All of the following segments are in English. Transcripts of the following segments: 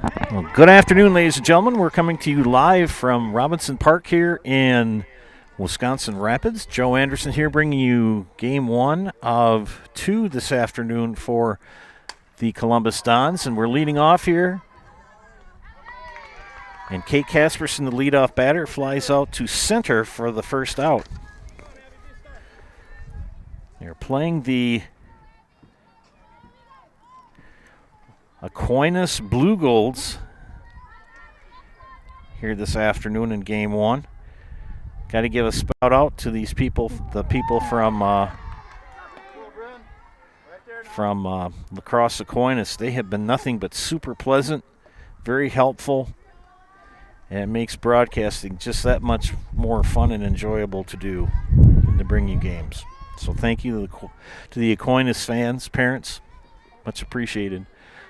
Well, good afternoon, ladies and gentlemen. We're coming to you live from Robinson Park here in Wisconsin Rapids. Joe Anderson here bringing you game one of two this afternoon for the Columbus Dons. And we're leading off here. And Kate Casperson, the leadoff batter, flies out to center for the first out. They're playing the Aquinas Blue Golds here this afternoon in game one. Got to give a spout out to these people, the people from Lacrosse Aquinas. They have been nothing but super pleasant, very helpful, and it makes broadcasting just that much more fun and enjoyable to do and to bring you games. So thank you to the Aquinas fans, parents, much appreciated.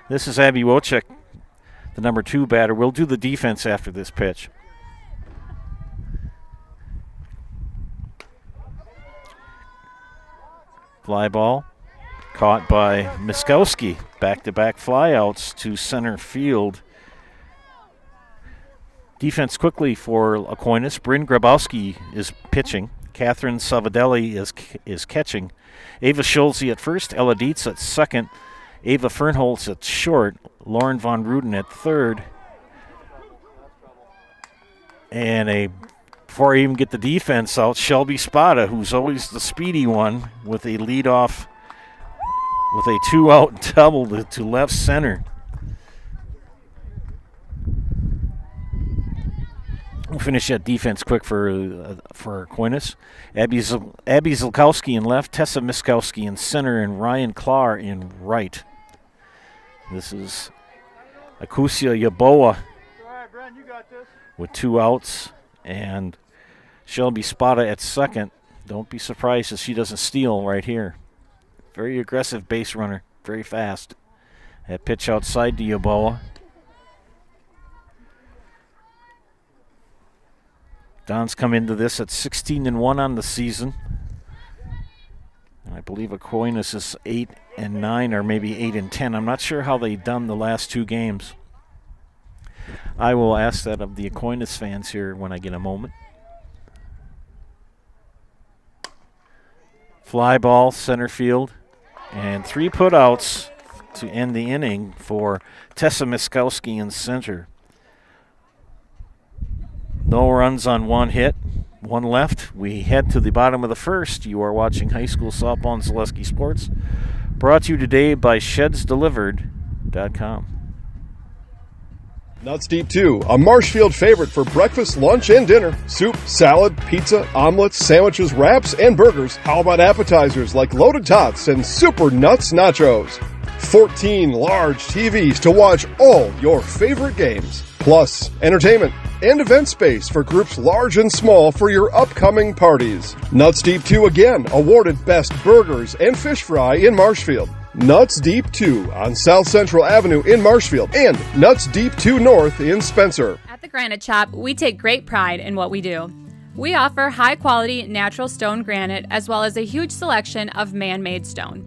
This is Abby Wojcik, the number 2 batter. We'll do the defense after this pitch. Fly ball caught by Miskowski. Back-to-back flyouts to center field. Defense quickly for Aquinas. Bryn Grabowski is pitching. Catherine Savadelli is catching. Ava Schulze at first. Ella Dietz at second. Ava Fernholz at short, Lauren Von Ruden at third. And before I even get the defense out, Shelby Spada, who's always the speedy one, with a leadoff, with a 2-out double to left center. We'll finish that defense quick for Aquinas. Abby Zilkowski in left, Tessa Miskowski in center, and Ryan Klar in right. This is Akusia Yaboa with 2 outs, and Shelby Spada at second. Don't be surprised if she doesn't steal right here. Very aggressive base runner, very fast. That pitch outside to Yaboa. Dons come into this at 16-1 on the season. And I believe Aquinas is 8-9 or maybe 8-10. I'm not sure how they've done the last 2 games. I will ask that of the Aquinas fans here when I get a moment. Fly ball, center field, and 3 putouts to end the inning for Tessa Miskowski in center. No runs on 1 hit, 1 left. We head to the bottom of the first. You are watching High School Softball and Zaleski Sports, brought to you today by ShedsDelivered.com. Nuts Deep 2, a Marshfield favorite for breakfast, lunch, and dinner. Soup, salad, pizza, omelets, sandwiches, wraps, and burgers. How about appetizers like loaded tots and super nuts nachos? 14 large TVs to watch all your favorite games. Plus, entertainment and event space for groups large and small for your upcoming parties. Nuts Deep 2 again, awarded Best Burgers and Fish Fry in Marshfield. Nuts Deep 2 on South Central Avenue in Marshfield and Nuts Deep 2 North in Spencer. At the Granite Shop, we take great pride in what we do. We offer high-quality natural stone granite as well as a huge selection of man-made stone.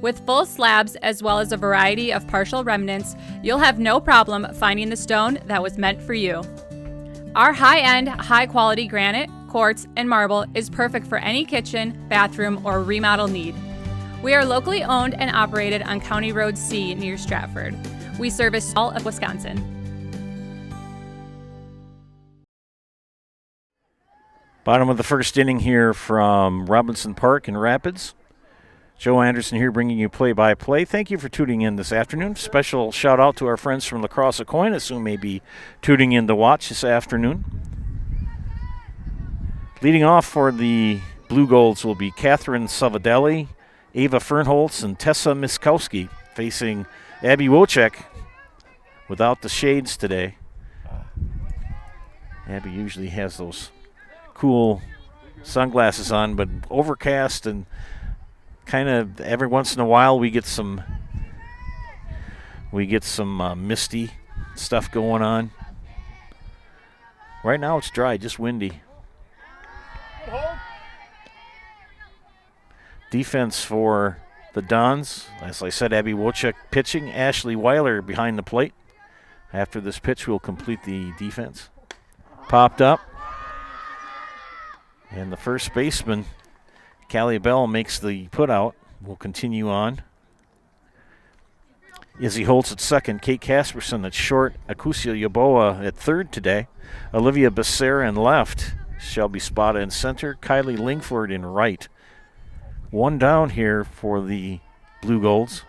With full slabs as well as a variety of partial remnants, you'll have no problem finding the stone that was meant for you. Our high-end, high-quality granite, quartz, and marble is perfect for any kitchen, bathroom, or remodel need. We are locally owned and operated on County Road C near Stratford. We service all of Wisconsin. Bottom of the first inning here from Robinson Park in Rapids. Joe Anderson here bringing you play-by-play. Thank you for tuning in this afternoon. Special shout-out to our friends from Lacrosse Aquinas who may be tuning in to watch this afternoon. Leading off for the Blue Golds will be Catherine Savadelli, Ava Fernholz, and Tessa Miskowski facing Abby Wojcik without the shades today. Abby usually has those cool sunglasses on, but overcast and kind of every once in a while we get some misty stuff going on. Right now it's dry, just windy. Defense for the Dons, as I said, Abby Wojcik pitching, Ashley Weiler behind the plate. After this pitch, we'll complete the defense. Popped up. And the first baseman, Callie Bell, makes the put out. We'll continue on. Izzy Holtz at second, Kate Casperson at short, Akusia Yaboa at third today, Olivia Becerra in left, Shelby Spada in center, Kylie Lingford in right. One down here for the Blue Golds.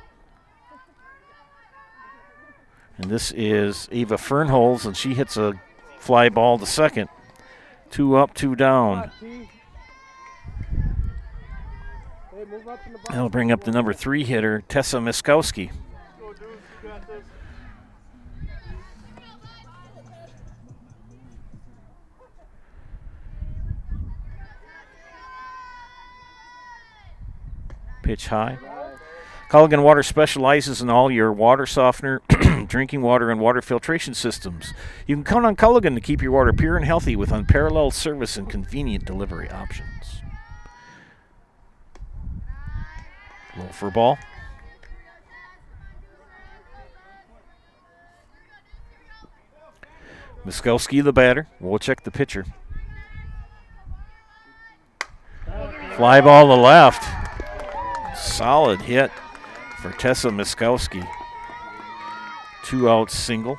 And this is Ava Fernholz, and she hits a fly ball to second. 2 up, 2 down. That'll bring up the number 3 hitter, Tessa Miskowski. Pitch high. Culligan Water specializes in all your water softener, drinking water, and water filtration systems. You can count on Culligan to keep your water pure and healthy with unparalleled service and convenient delivery options. Roll for ball. Miskowski the batter. We'll check the pitcher. Fly ball to left. Solid hit for Tessa Miskowski. 2 out single.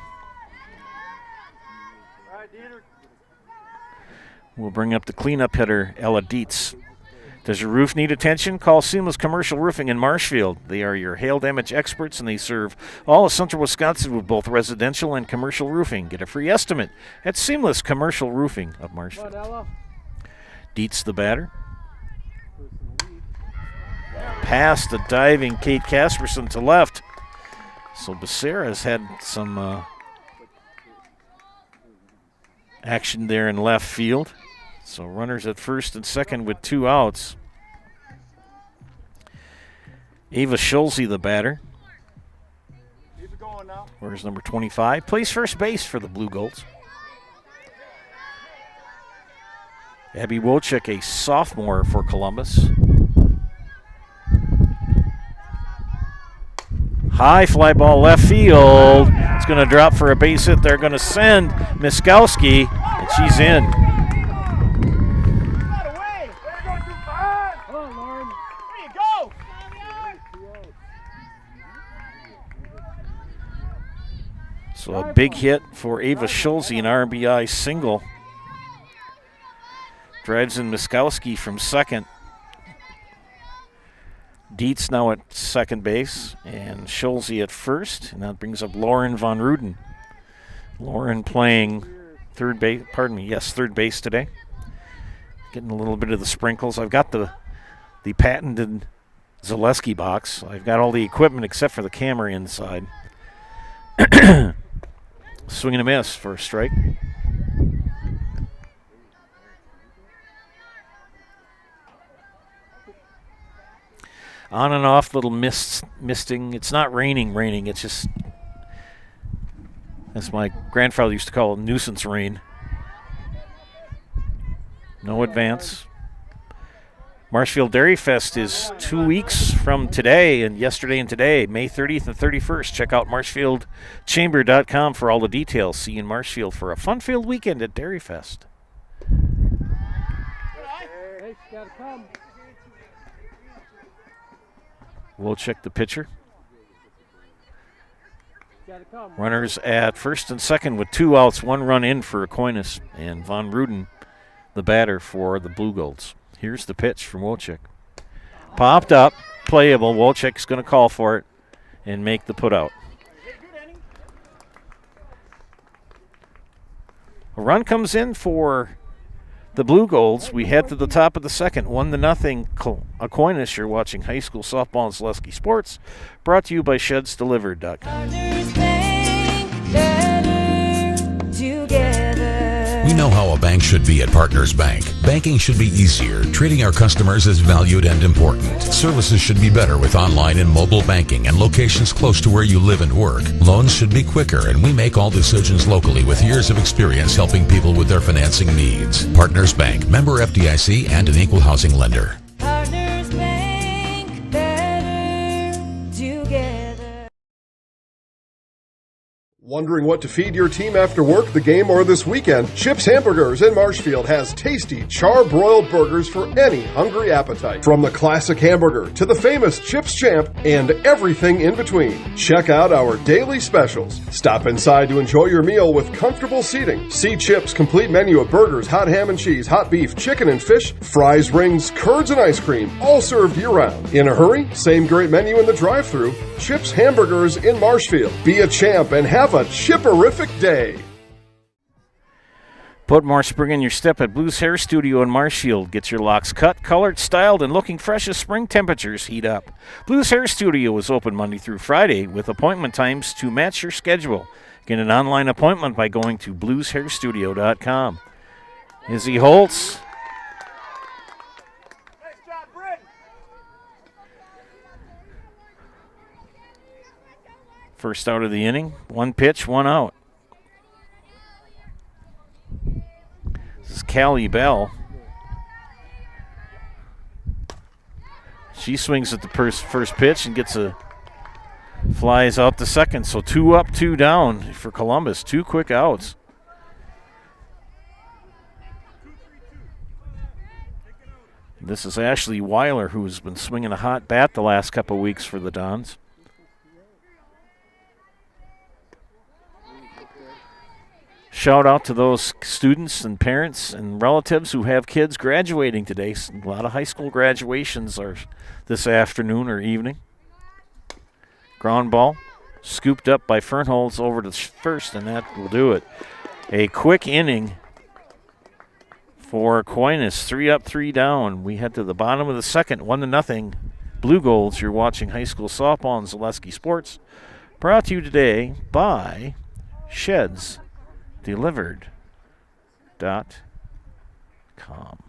We'll bring up the cleanup hitter, Ella Dietz. Does your roof need attention? Call Seamless Commercial Roofing in Marshfield. They are your hail damage experts, and they serve all of central Wisconsin with both residential and commercial roofing. Get a free estimate at Seamless Commercial Roofing of Marshfield. Dietz the batter. Past the diving Kate Casperson to left. So Becerra's had some action there in left field. So runners at first and second with 2 outs. Ava Schulze, the batter. Where's number 25? Plays first base for the Blue Golds. Abby Wojcik, a sophomore for Columbus. High fly ball left field. It's going to drop for a base hit. They're going to send Miskowski, and she's in. So a big hit for Ava Schulze, an RBI single. Drives in Miskowski from second. Dietz now at second base, and Schulze at first, and that brings up Lauren Von Ruden. Lauren playing third base today. Getting a little bit of the sprinkles. I've got the patented Zaleski box. I've got all the equipment except for the camera inside. Swing and a miss for a strike. On and off, little misting. It's not raining. It's just, as my grandfather used to call it, nuisance rain. No advance. Marshfield Dairy Fest is 2 weeks from today, and yesterday and today, May 30th and 31st. Check out marshfieldchamber.com for all the details. See you in Marshfield for a fun-filled weekend at Dairy Fest. We'll check the pitcher. Runners at first and second with 2 outs, 1 run in for Aquinas, and Von Ruden, the batter for the Blue Golds. Here's the pitch from Wojcik. Popped up, playable. Wojcik's going to call for it and make the put out. A run comes in for the Blue Golds. We head to the top of the second. 1-0 Aquinas. You're watching high school softball and Zaleski Sports. Brought to you by ShedsDelivered.com. We know how a bank should be at Partners Bank. Banking should be easier. Treating our customers as valued and important. Services should be better with online and mobile banking and locations close to where you live and work. Loans should be quicker, and we make all decisions locally with years of experience helping people with their financing needs. Partners Bank, member FDIC, and an equal housing lender. Partners Bank, better together. Wondering what to feed your team after work, the game, or this weekend? Chips Hamburgers in Marshfield has tasty, char-broiled burgers for any hungry appetite. From the classic hamburger to the famous Chips Champ and everything in between. Check out our daily specials. Stop inside to enjoy your meal with comfortable seating. See Chips' complete menu of burgers, hot ham and cheese, hot beef, chicken and fish, fries, rings, curds, and ice cream, all served year-round. In a hurry? Same great menu in the drive-thru. Chips Hamburgers in Marshfield. Be a champ and have a chipperific day. Put more spring in your step at Blues Hair Studio in Marshfield. Get your locks cut, colored, styled, and looking fresh as spring temperatures heat up. Blues Hair Studio is open Monday through Friday with appointment times to match your schedule. Get an online appointment by going to blueshairstudio.com. Izzy Holtz. First out of the inning, one pitch, one out. This is Callie Bell. She swings at the first pitch and flies out to second. So 2 up, 2 down for Columbus. 2 quick outs. This is Ashley Weiler, who's been swinging a hot bat the last couple weeks for the Dons. Shout out to those students and parents and relatives who have kids graduating today. A lot of high school graduations are this afternoon or evening. Ground ball scooped up by Fernholz over to first, and that will do it. A quick inning for Aquinas. 3 up, 3 down. We head to the bottom of the second, 1-0. Blue Golds, you're watching high school softball on Zaleski Sports. Brought to you today by Sheds Delivered.com.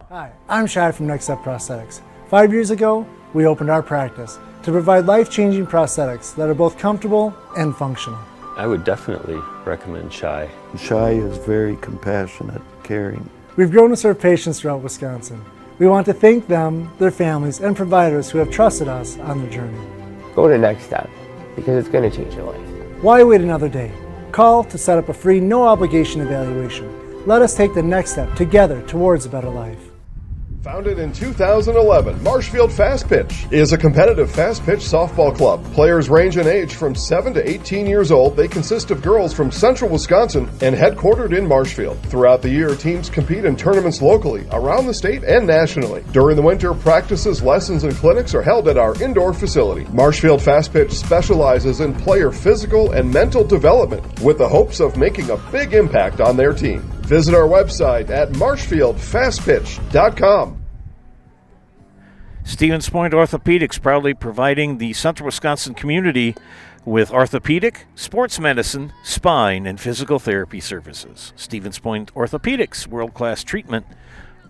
Hi, I'm Shai from Next Step Prosthetics. 5 years ago, we opened our practice to provide life-changing prosthetics that are both comfortable and functional. I would definitely recommend Shai. Shai is very compassionate, caring. We've grown to serve patients throughout Wisconsin. We want to thank them, their families, and providers who have trusted us on their journey. Go to Next Step because it's going to change your life. Why wait another day? Call to set up a free, no-obligation evaluation. Let us take the next step together towards a better life. Founded in 2011, Marshfield Fast Pitch is a competitive fast pitch softball club. Players range in age from 7 to 18 years old. They consist of girls from central Wisconsin and headquartered in Marshfield. Throughout the year, teams compete in tournaments locally, around the state, and nationally. During the winter, practices, lessons, and clinics are held at our indoor facility. Marshfield Fast Pitch specializes in player physical and mental development with the hopes of making a big impact on their team. Visit our website at marshfieldfastpitch.com. Stevens Point Orthopedics proudly providing the Central Wisconsin community with orthopedic, sports medicine, spine, and physical therapy services. Stevens Point Orthopedics, world-class treatment,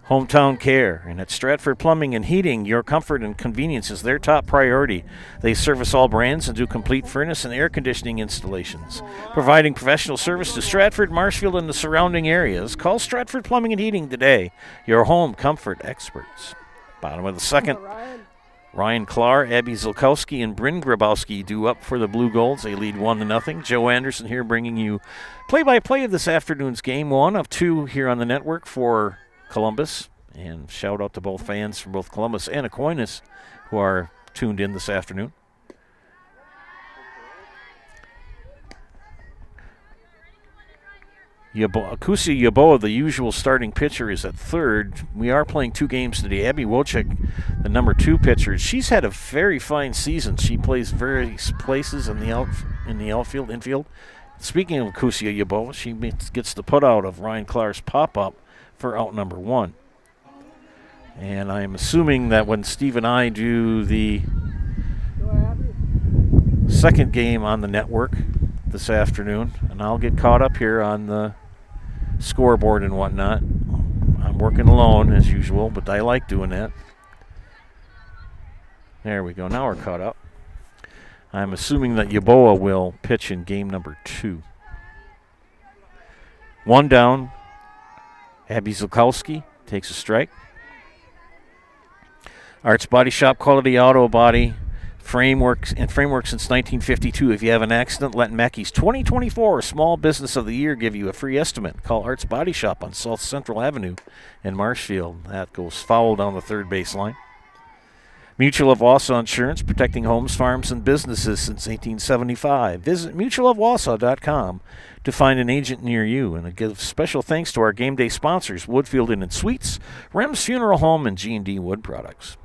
hometown care. And at Stratford Plumbing and Heating, your comfort and convenience is their top priority. They service all brands and do complete furnace and air conditioning installations. Providing professional service to Stratford, Marshfield, and the surrounding areas. Call Stratford Plumbing and Heating today, your home comfort experts. Bottom of the second, Ryan Klar, Abby Zilkowski, and Bryn Grabowski due up for the Blue Golds. They lead 1-0. Joe Anderson here bringing you play-by-play of this afternoon's game, 1 of 2 here on the network for Columbus. And shout out to both fans from both Columbus and Aquinas who are tuned in this afternoon. Akusi Yaboa, the usual starting pitcher, is at third. We are playing 2 games today. Abby Wojcik, the number 2 pitcher, she's had a very fine season. She plays various places in the outfield, infield. Speaking of Akusi Yaboa, she gets the putout of Ryan Clark's pop-up for out number 1. And I'm assuming that when Steve and I do the second game on the network this afternoon, and I'll get caught up here on the scoreboard and whatnot. I'm working alone as usual, but I like doing that. There we go. Now we're caught up. I'm assuming that Yaboa will pitch in game number 2. 1 down. Abby Zilkowski takes a strike. Arts Body Shop, quality auto body Framework since 1952. If you have an accident, let Mackey's 2024 Small Business of the Year give you a free estimate. Call Art's Body Shop on South Central Avenue in Marshfield. That goes foul down the third baseline. Mutual of Wausau Insurance, protecting homes, farms, and businesses since 1875. Visit mutualofwausau.com to find an agent near you. And I give special thanks to our game day sponsors, Woodfield Inn and Suites, Rem's Funeral Home, and G&D Wood Products.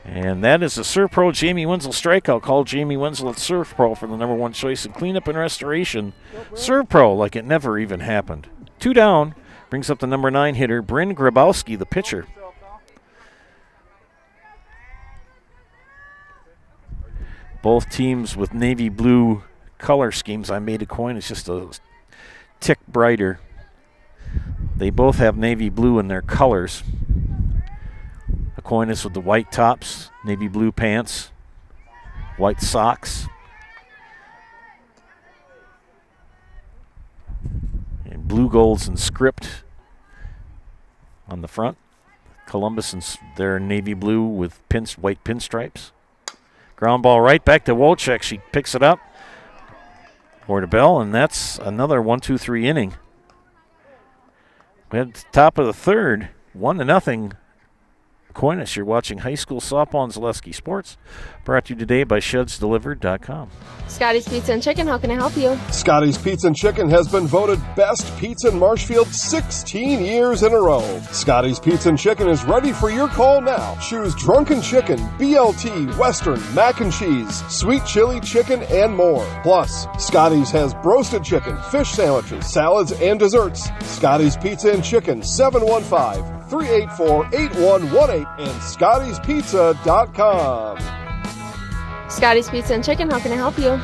And that is the Surf Pro Jamie Wenzel strikeout. Call Jamie Wenzel at Surf Pro for the #1 choice in cleanup and restoration. Surf Pro, like it never even happened. 2 down, brings up the #9 hitter, Bryn Grabowski, the pitcher. Both teams with navy blue color schemes. I made a coin. It's just a tick brighter. They both have navy blue in their colors. Aquinas with the white tops, navy blue pants, white socks, and blue golds and script on the front. Columbus and their navy blue with white pinstripes. Ground ball right back to Wojcik. She picks it up for the bell, and that's another 1-2-3 inning. We had the top of the third, 1-0. Aquinas, you're watching high school softball and Zaleski Sports, brought to you today by ShedsDelivered.com. Scotty's Pizza and Chicken, how can I help you? Scotty's Pizza and Chicken has been voted best pizza in Marshfield 16 years in a row. Scotty's Pizza and Chicken is ready for your call now. Choose drunken chicken, BLT, Western, mac and cheese, sweet chili chicken, and more. Plus, Scotty's has broasted chicken, fish sandwiches, salads, and desserts. Scotty's Pizza and Chicken, 715-384-8118 and Scotty'sPizza.com. Scotty's Pizza and Chicken, how can I help you?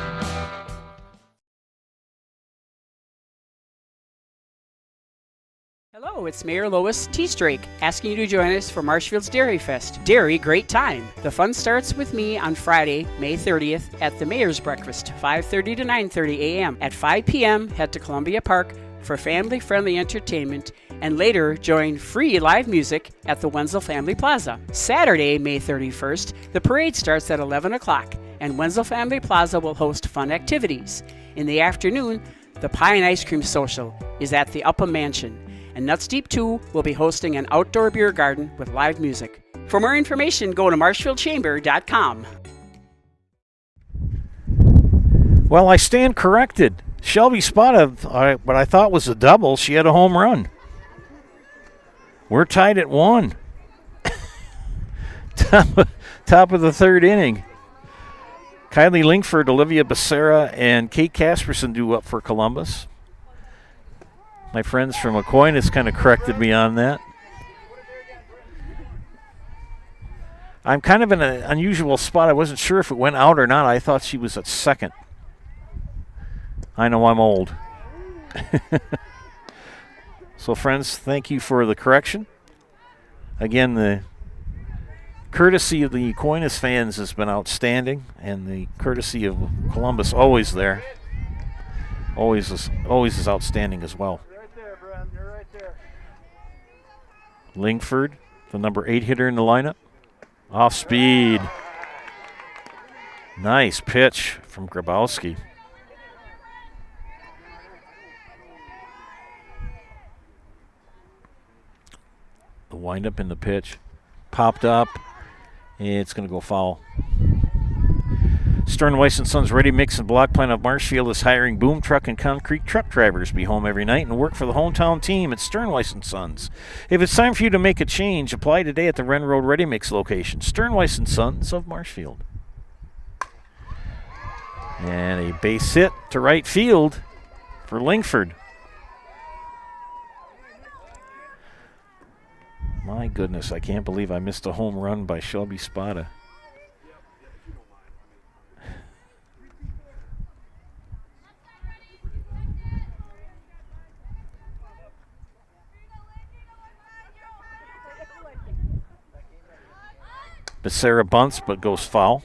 Hello, it's Mayor Lois T. Strake asking you to join us for Marshfield's Dairy Fest. Dairy, great time. The fun starts with me on Friday, May 30th at the Mayor's Breakfast, 5:30 to 9:30 a.m. At 5 p.m., head to Columbia Park for family-friendly entertainment, and later join free live music at the Wenzel Family Plaza. Saturday, May 31st, the parade starts at 11 o'clock, and Wenzel Family Plaza will host fun activities. In the afternoon, the Pie and Ice Cream Social is at the Upham Mansion, and Nuts Deep 2 will be hosting an outdoor beer garden with live music. For more information, go to marshfieldchamber.com. Well, I stand corrected. Shelby spotted what I thought was a double. She had a home run. We're tied at 1. Top of the third inning. Kylie Linkford, Olivia Becerra, and Kate Casperson do up for Columbus. My friends from Aquinas kind of corrected me on that. I'm kind of in an unusual spot. I wasn't sure if it went out or not. I thought she was at second. I know I'm old. So, friends, thank you for the correction. Again, the courtesy of the Aquinas fans has been outstanding, and the courtesy of Columbus always there. Always is outstanding as well. Right there, Brent. You're right there. Lingford, the #8 hitter in the lineup. Off speed. Nice pitch from Grabowski. The windup in the pitch. Popped up. It's going to go foul. Stern Weiss & Sons Ready Mix and Block Plant of Marshfield is hiring boom truck and concrete truck drivers. Be home every night and work for the hometown team at Stern Weiss & Sons. If it's time for you to make a change, apply today at the Wren Road Ready Mix location. Stern Weiss & Sons of Marshfield. And a base hit to right field for Lingford. My goodness, I can't believe I missed a home run by Shelby Spada. Becerra bunts but goes foul.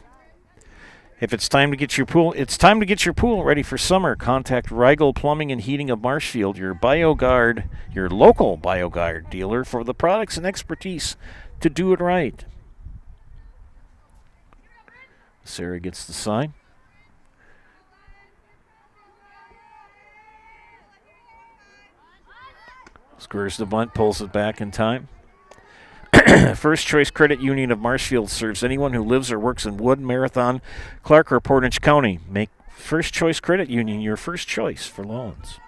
If it's time to get your pool, it's time to get your pool ready for summer. Contact Rigel Plumbing and Heating of Marshfield, your BioGuard, your local BioGuard dealer for the products and expertise to do it right. Sarah gets the sign. Squares the bunt, pulls it back in time. First Choice Credit Union of Marshfield serves anyone who lives or works in Wood, Marathon, Clark, or Portage County. Make First Choice Credit Union your first choice for loans.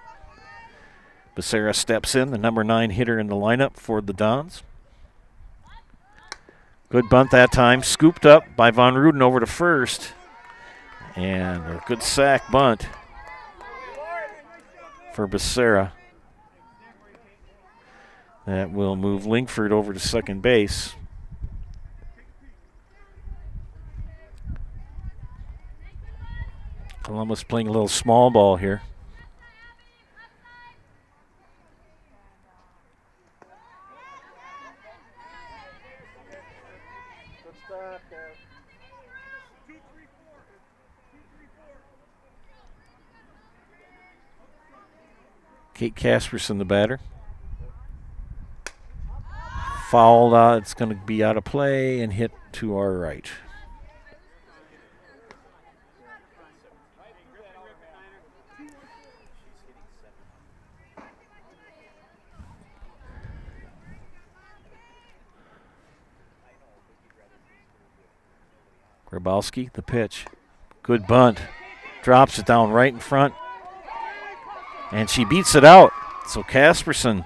Becerra steps in, the number 9 hitter in the lineup for the Dons. Good bunt that time. Scooped up by Von Ruden over to first. And a good sack bunt for Becerra. That will move Lingford over to second base. Columbus playing a little small ball here. Kate Casperson, the batter. Fouled out. It's going to be out of play and hit to our right. Grabowski, the pitch. Good bunt. Drops it down right in front. And she beats it out. So Casperson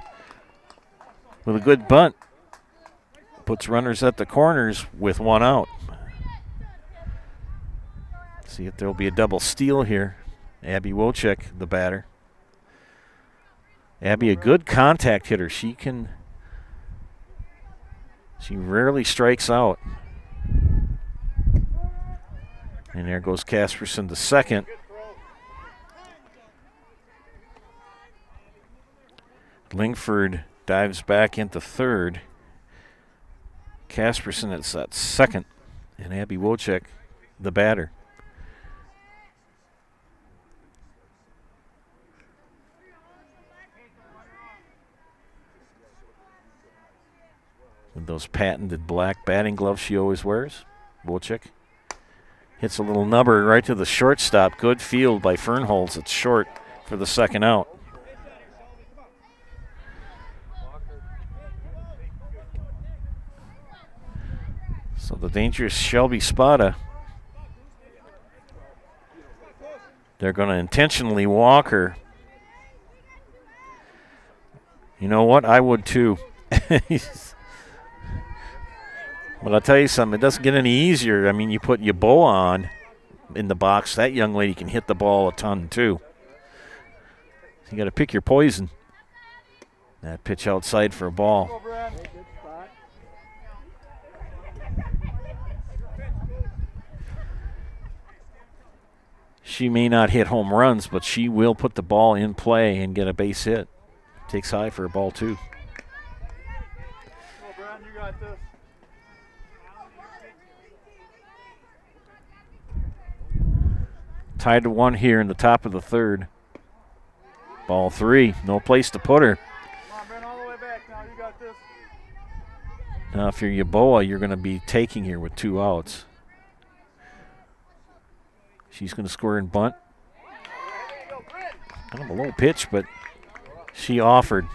with a good bunt puts runners at the corners with one out. See if there'll be a double steal here. Abby Wojcik, the batter. Abby, a good contact hitter. She rarely strikes out. And there goes Casperson to second. Lingford dives back into third. Casperson is at second. And Abby Wojcik, the batter. With those patented black batting gloves she always wears. Wojcik hits a little nubber right to the shortstop. Good field by Fernholz. It's short for the second out. So the dangerous Shelby Spada, they're going to intentionally walk her. You know what? I would too. But I'll tell you something, it doesn't get any easier. I mean, you put Yeboah on in the box, that young lady can hit the ball a ton too. You got to pick your poison. That pitch outside for a ball. She may not hit home runs, but she will put the ball in play and get a base hit. Takes high for a ball, too. Tied to 1 here in the top of the third. Ball 3. No place to put her. Now, if you're Yeboah, you're going to be taking here with 2 outs. She's going to square and bunt. Kind of a low pitch, but she offered.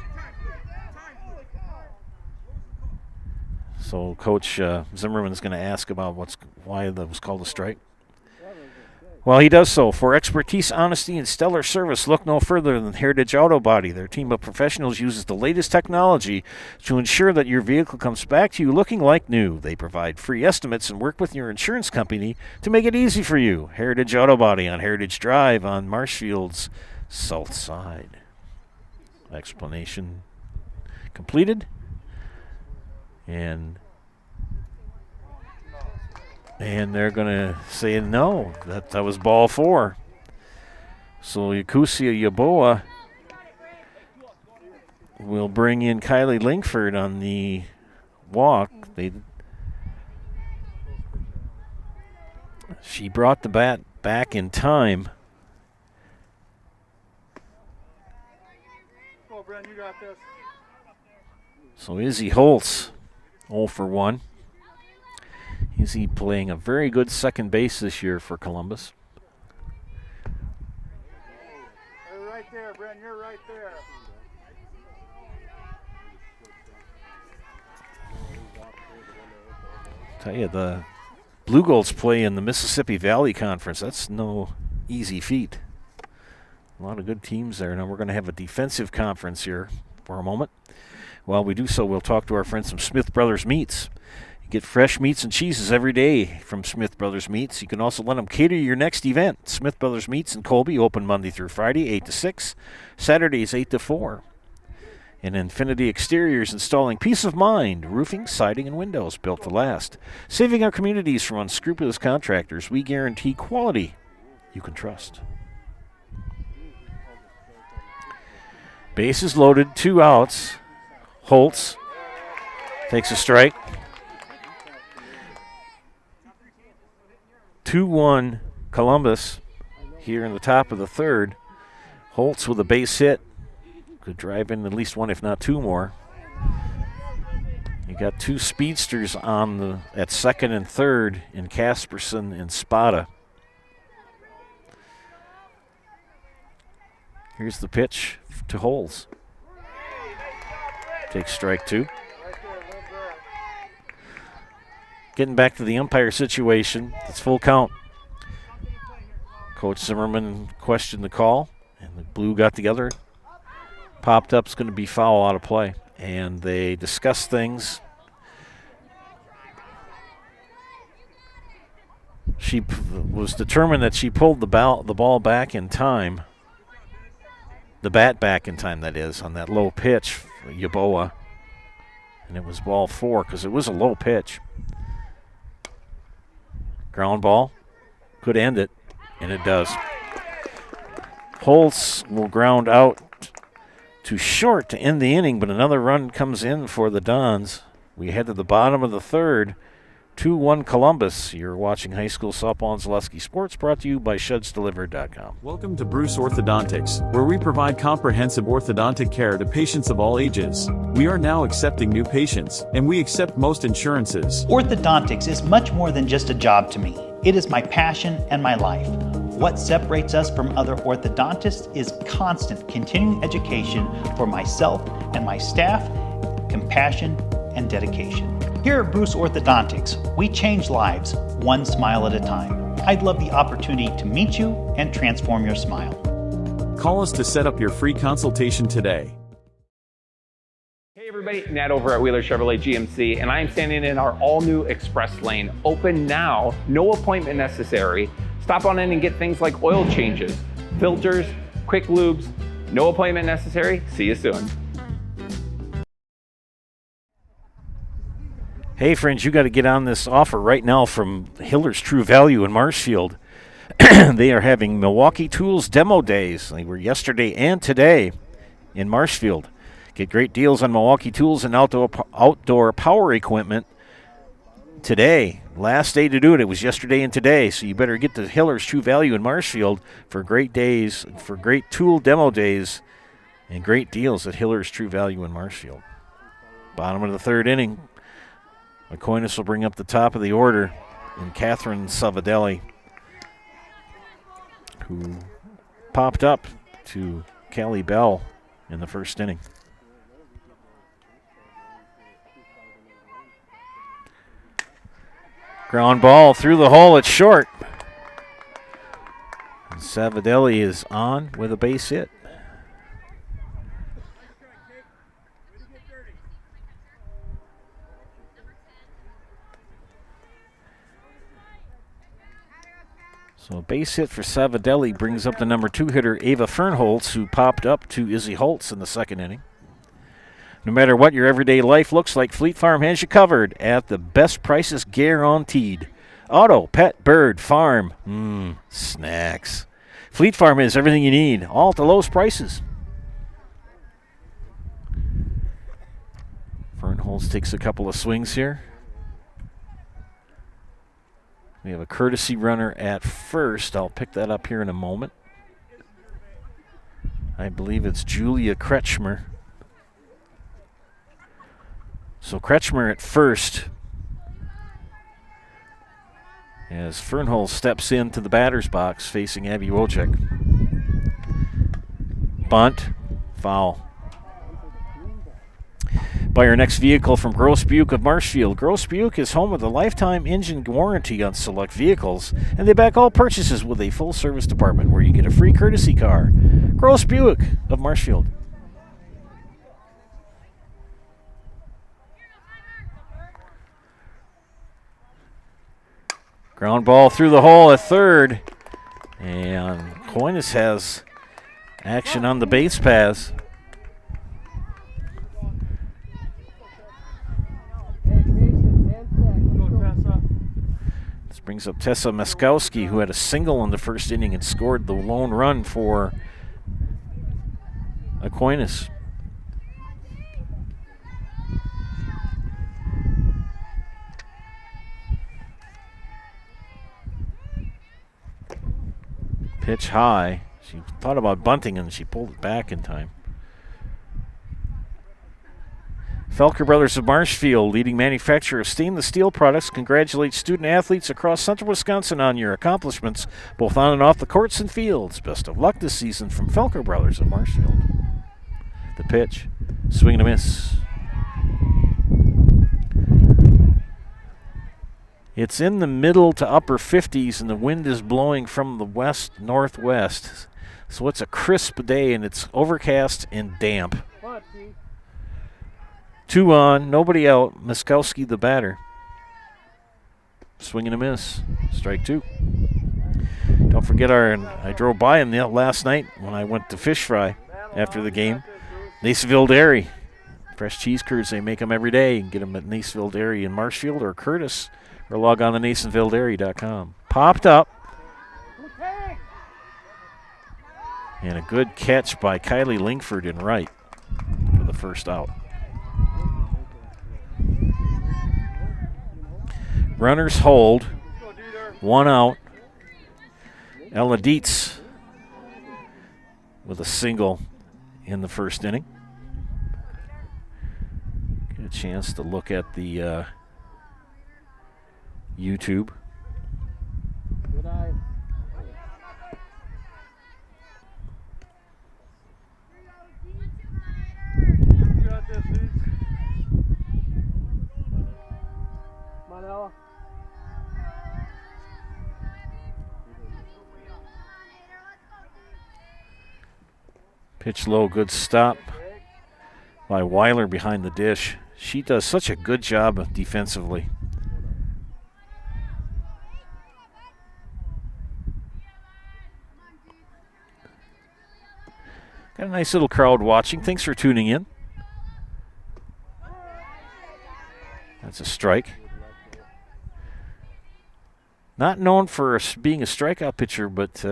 So Coach Zimmerman is going to ask about why that was called a strike. Well, he does so. For expertise, honesty, and stellar service, look no further than Heritage Auto Body. Their team of professionals uses the latest technology to ensure that your vehicle comes back to you looking like new. They provide free estimates and work with your insurance company to make it easy for you. Heritage Auto Body on Heritage Drive on Marshfield's south side. Explanation completed. And they're going to say no, that was ball 4. So Yakusia Yeboah will bring in Kylie Lingford on the walk. She brought the bat back in time. Oh, Brent, you got this. So Izzy Holtz, 0 for 1. Izzy playing a very good second base this year for Columbus. You're right there, Brent. You're right there. Tell you, the Blue Golds play in the Mississippi Valley Conference. That's no easy feat. A lot of good teams there. Now we're going to have a defensive conference here for a moment. While we do so, we'll talk to our friends from Smith Brothers Meats. You get fresh meats and cheeses every day from Smith Brothers Meats. You can also let them cater your next event. Smith Brothers Meats in Colby, open Monday through Friday, 8 to 6. Saturdays, 8 to 4. And Infinity Exteriors, installing peace of mind, roofing, siding, and windows built to last. Saving our communities from unscrupulous contractors, we guarantee quality you can trust. Base is loaded, 2 outs. Holtz takes a strike. 2-1 Columbus here in the top of the third. Holtz with a base hit. Could drive in at least one, if not 2 more. You got 2 speedsters on at second and third in Casperson and Spada. Here's the pitch to Holtz. Takes strike 2. Getting back to the umpire situation, it's full count. Coach Zimmerman questioned the call, and the Blue got together. Popped up, it's going to be foul out of play. And they discussed things. She was determined that she pulled the ball back in time. The bat back in time, that is, on that low pitch, Yaboa. And it was ball 4 because it was a low pitch. Ground ball. Could end it, and it does. Holtz will ground out to short to end the inning, but another run comes in for the Dons. We head to the bottom of the third. 2-1 Columbus. You're watching High School Softball and Zaleski Sports, brought to you by ShudsDelivered.com. Welcome to Bruce Orthodontics, where we provide comprehensive orthodontic care to patients of all ages. We are now accepting new patients, and we accept most insurances. Orthodontics is much more than just a job to me. It is my passion and my life. What separates us from other orthodontists is constant continuing education for myself and my staff, compassion, and dedication. Here at Bruce Orthodontics, we change lives one smile at a time. I'd love the opportunity to meet you and transform your smile. Call us to set up your free consultation today. Hey everybody, Nat over at Wheeler Chevrolet GMC, and I am standing in our all-new Express Lane. Open now, no appointment necessary. Stop on in and get things like oil changes, filters, quick lubes. No appointment necessary. See you soon. Hey friends, you got to get on this offer right now from Hiller's True Value in Marshfield. They are having Milwaukee Tools Demo Days. They were yesterday and today in Marshfield. Get great deals on Milwaukee Tools and outdoor power equipment today. Last day to do it. It was yesterday and today, so you better get to Hiller's True Value in Marshfield for great days, for great tool demo days, and great deals at Hiller's True Value in Marshfield. Bottom of the third inning. Aquinas will bring up the top of the order in Catherine Savadelli, who popped up to Callie Bell in the first inning. Ground ball through the hole, it's short. And Savadelli is on with a base hit. So a base hit for Savadelli brings up the number 2 hitter, Ava Fernholtz, who popped up to Izzy Holtz in the second inning. No matter what your everyday life looks like, Fleet Farm has you covered at the best prices guaranteed. Auto, pet, bird, farm, snacks. Fleet Farm has everything you need, all at the lowest prices. Fernholtz takes a couple of swings here. We have a courtesy runner at first. I'll pick that up here in a moment. I believe it's Julia Kretschmer. So Kretschmer at first as Fernholz steps into the batter's box facing Abby Wojcik. Bunt, foul. Buy our next vehicle from Gross Buick of Marshfield. Gross Buick is home with a lifetime engine warranty on select vehicles, and they back all purchases with a full-service department where you get a free courtesy car. Gross Buick of Marshfield. Ground ball through the hole at third, and Aquinas has action on the base paths. This brings up Tessa Meskowski, who had a single in the first inning and scored the lone run for Aquinas. Pitch high. She thought about bunting and she pulled it back in time. Felker Brothers of Marshfield, leading manufacturer of stainless steel products, congratulates student athletes across central Wisconsin on your accomplishments, both on and off the courts and fields. Best of luck this season from Felker Brothers of Marshfield. The pitch, swing and a miss. It's in the middle to upper 50s, and the wind is blowing from the west-northwest. So it's a crisp day, and it's overcast and damp. 2 on, nobody out. Miskowski, the batter. Swing and a miss. Strike 2. Don't forget I drove by him last night when I went to fish fry after the game. Naseville Dairy. Fresh cheese curds, they make them every day. You can get them at Naseville Dairy in Marshfield or Curtis, or log on to NasonvilleDairy.com. Popped up. And a good catch by Kylie Lingford in right for the first out. Runners hold. 1 out. Ella Dietz with a single in the first inning. Get a chance to look at the YouTube. Good eye. You got this, dude. Come on, Ella. Pitch low, good stop by Weiler behind the dish. She does such a good job defensively. Got a nice little crowd watching. Thanks for tuning in. That's a strike. Not known for being a strikeout pitcher, but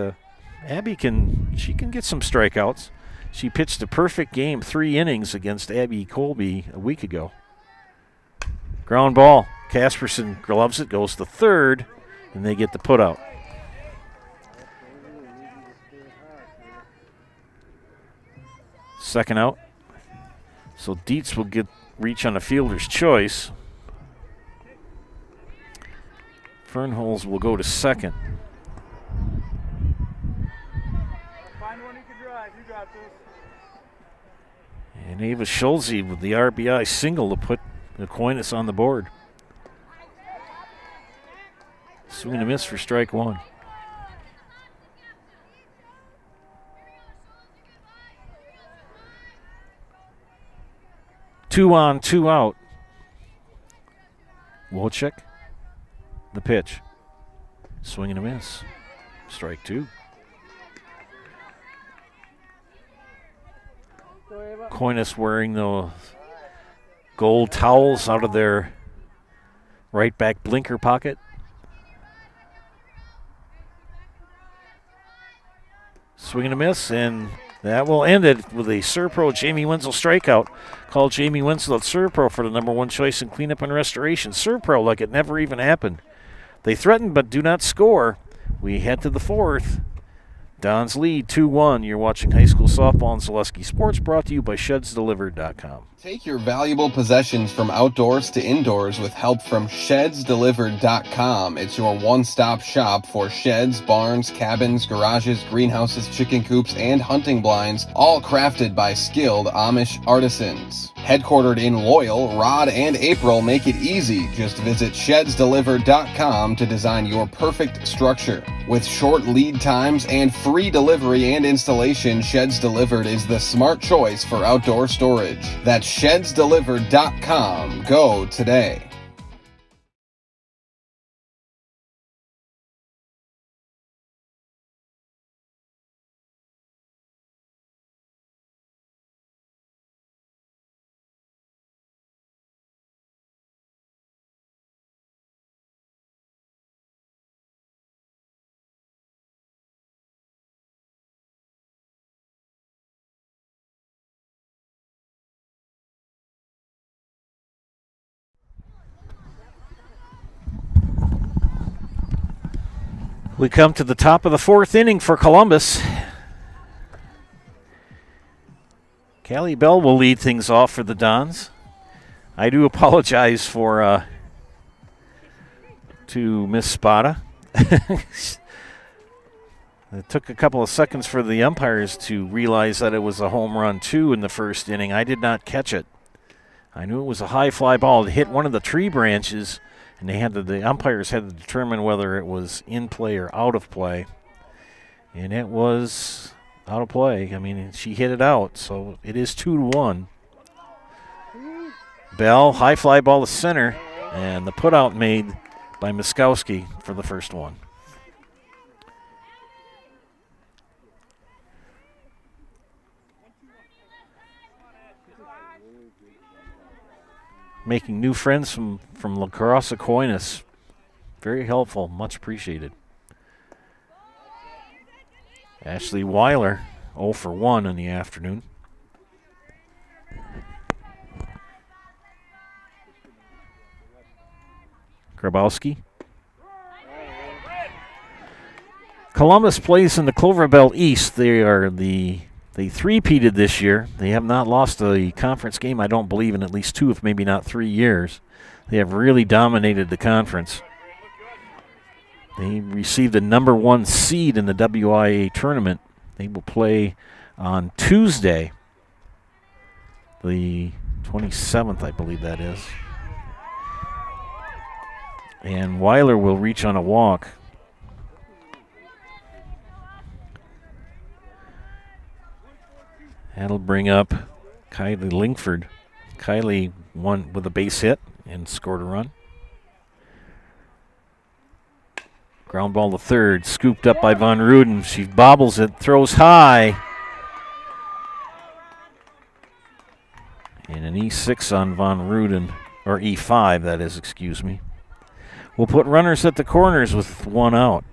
Abby can get some strikeouts. She pitched a perfect game, 3 innings against Abby Colby a week ago. Ground ball. Casperson gloves it, goes to third, and they get the put out. Second out. So Dietz will reach on a fielder's choice. Fernholz will go to second. Find one you can drive. You got this. And Ava Schulze with the RBI single to put Aquinas on the board. Swing and a miss for strike 1. Two on, 2 out. Wojcik, the pitch. Swing and a miss. Strike 2. Aquinas wearing the gold towels out of their right back blinker pocket. Swing and a miss, and that will end it with a Serpro Jamie Wenzel strikeout. Call Jamie Wenzel at Serpro for the #1 choice in cleanup and restoration. Serpro like it never even happened. They threaten but do not score. We head to the fourth. Dons lead 2-1. You're watching high school softball and Zaleski Sports, brought to you by ShedsDelivered.com. Take your valuable possessions from outdoors to indoors with help from ShedsDelivered.com. It's your one-stop shop for sheds, barns, cabins, garages, greenhouses, chicken coops, and hunting blinds, all crafted by skilled Amish artisans. Headquartered in Loyal, Rod and April make it easy. Just visit ShedsDelivered.com to design your perfect structure. With short lead times and free delivery and installation, Sheds Delivered is the smart choice for outdoor storage. That's ShedsDelivered.com. Go today. We come to the top of the fourth inning for Columbus. Callie Bell will lead things off for the Dons. I do apologize to Miss Spada. It took a couple of seconds for the umpires to realize that it was a home run 2 in the first inning. I did not catch it. I knew it was a high fly ball. It hit one of the tree branches, and the umpires had to determine whether it was in play or out of play. And it was out of play. I mean, she hit it out, so it is 2-1. Bell, high fly ball to center, and the putout made by Miskowski for the first one. Making new friends from La Crosse Aquinas. Very helpful, much appreciated. Ashley Weiler, 0 for 1 in the afternoon. Grabowski. Columbus plays in the Clover Bell East. They three-peated this year. They have not lost a conference game, I don't believe, in at least 2, if maybe not 3 years. They have really dominated the conference. They received the number 1 seed in the WIAA tournament. They will play on Tuesday, the 27th, I believe that is. And Weiler will reach on a walk. That'll bring up Kylie Lingford. Kylie won with a base hit and scored a run. Ground ball to third, scooped up by Von Ruden. She bobbles it, throws high. And an E6 on Von Ruden, or E5 that is, excuse me. We'll put runners at the corners with 1 out.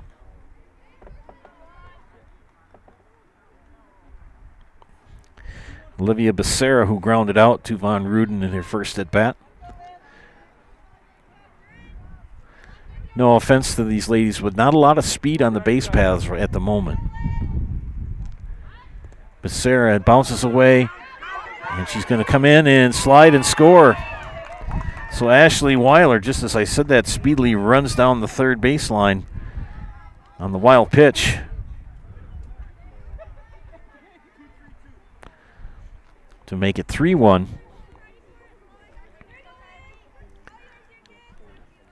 Olivia Becerra, who grounded out to Von Ruden in her first at-bat. No offense to these ladies, but not a lot of speed on the base paths at the moment. Becerra bounces away, and she's going to come in and slide and score. So Ashley Weiler, just as I said that, speedily runs down the third baseline on the wild pitch. To make it 3-1.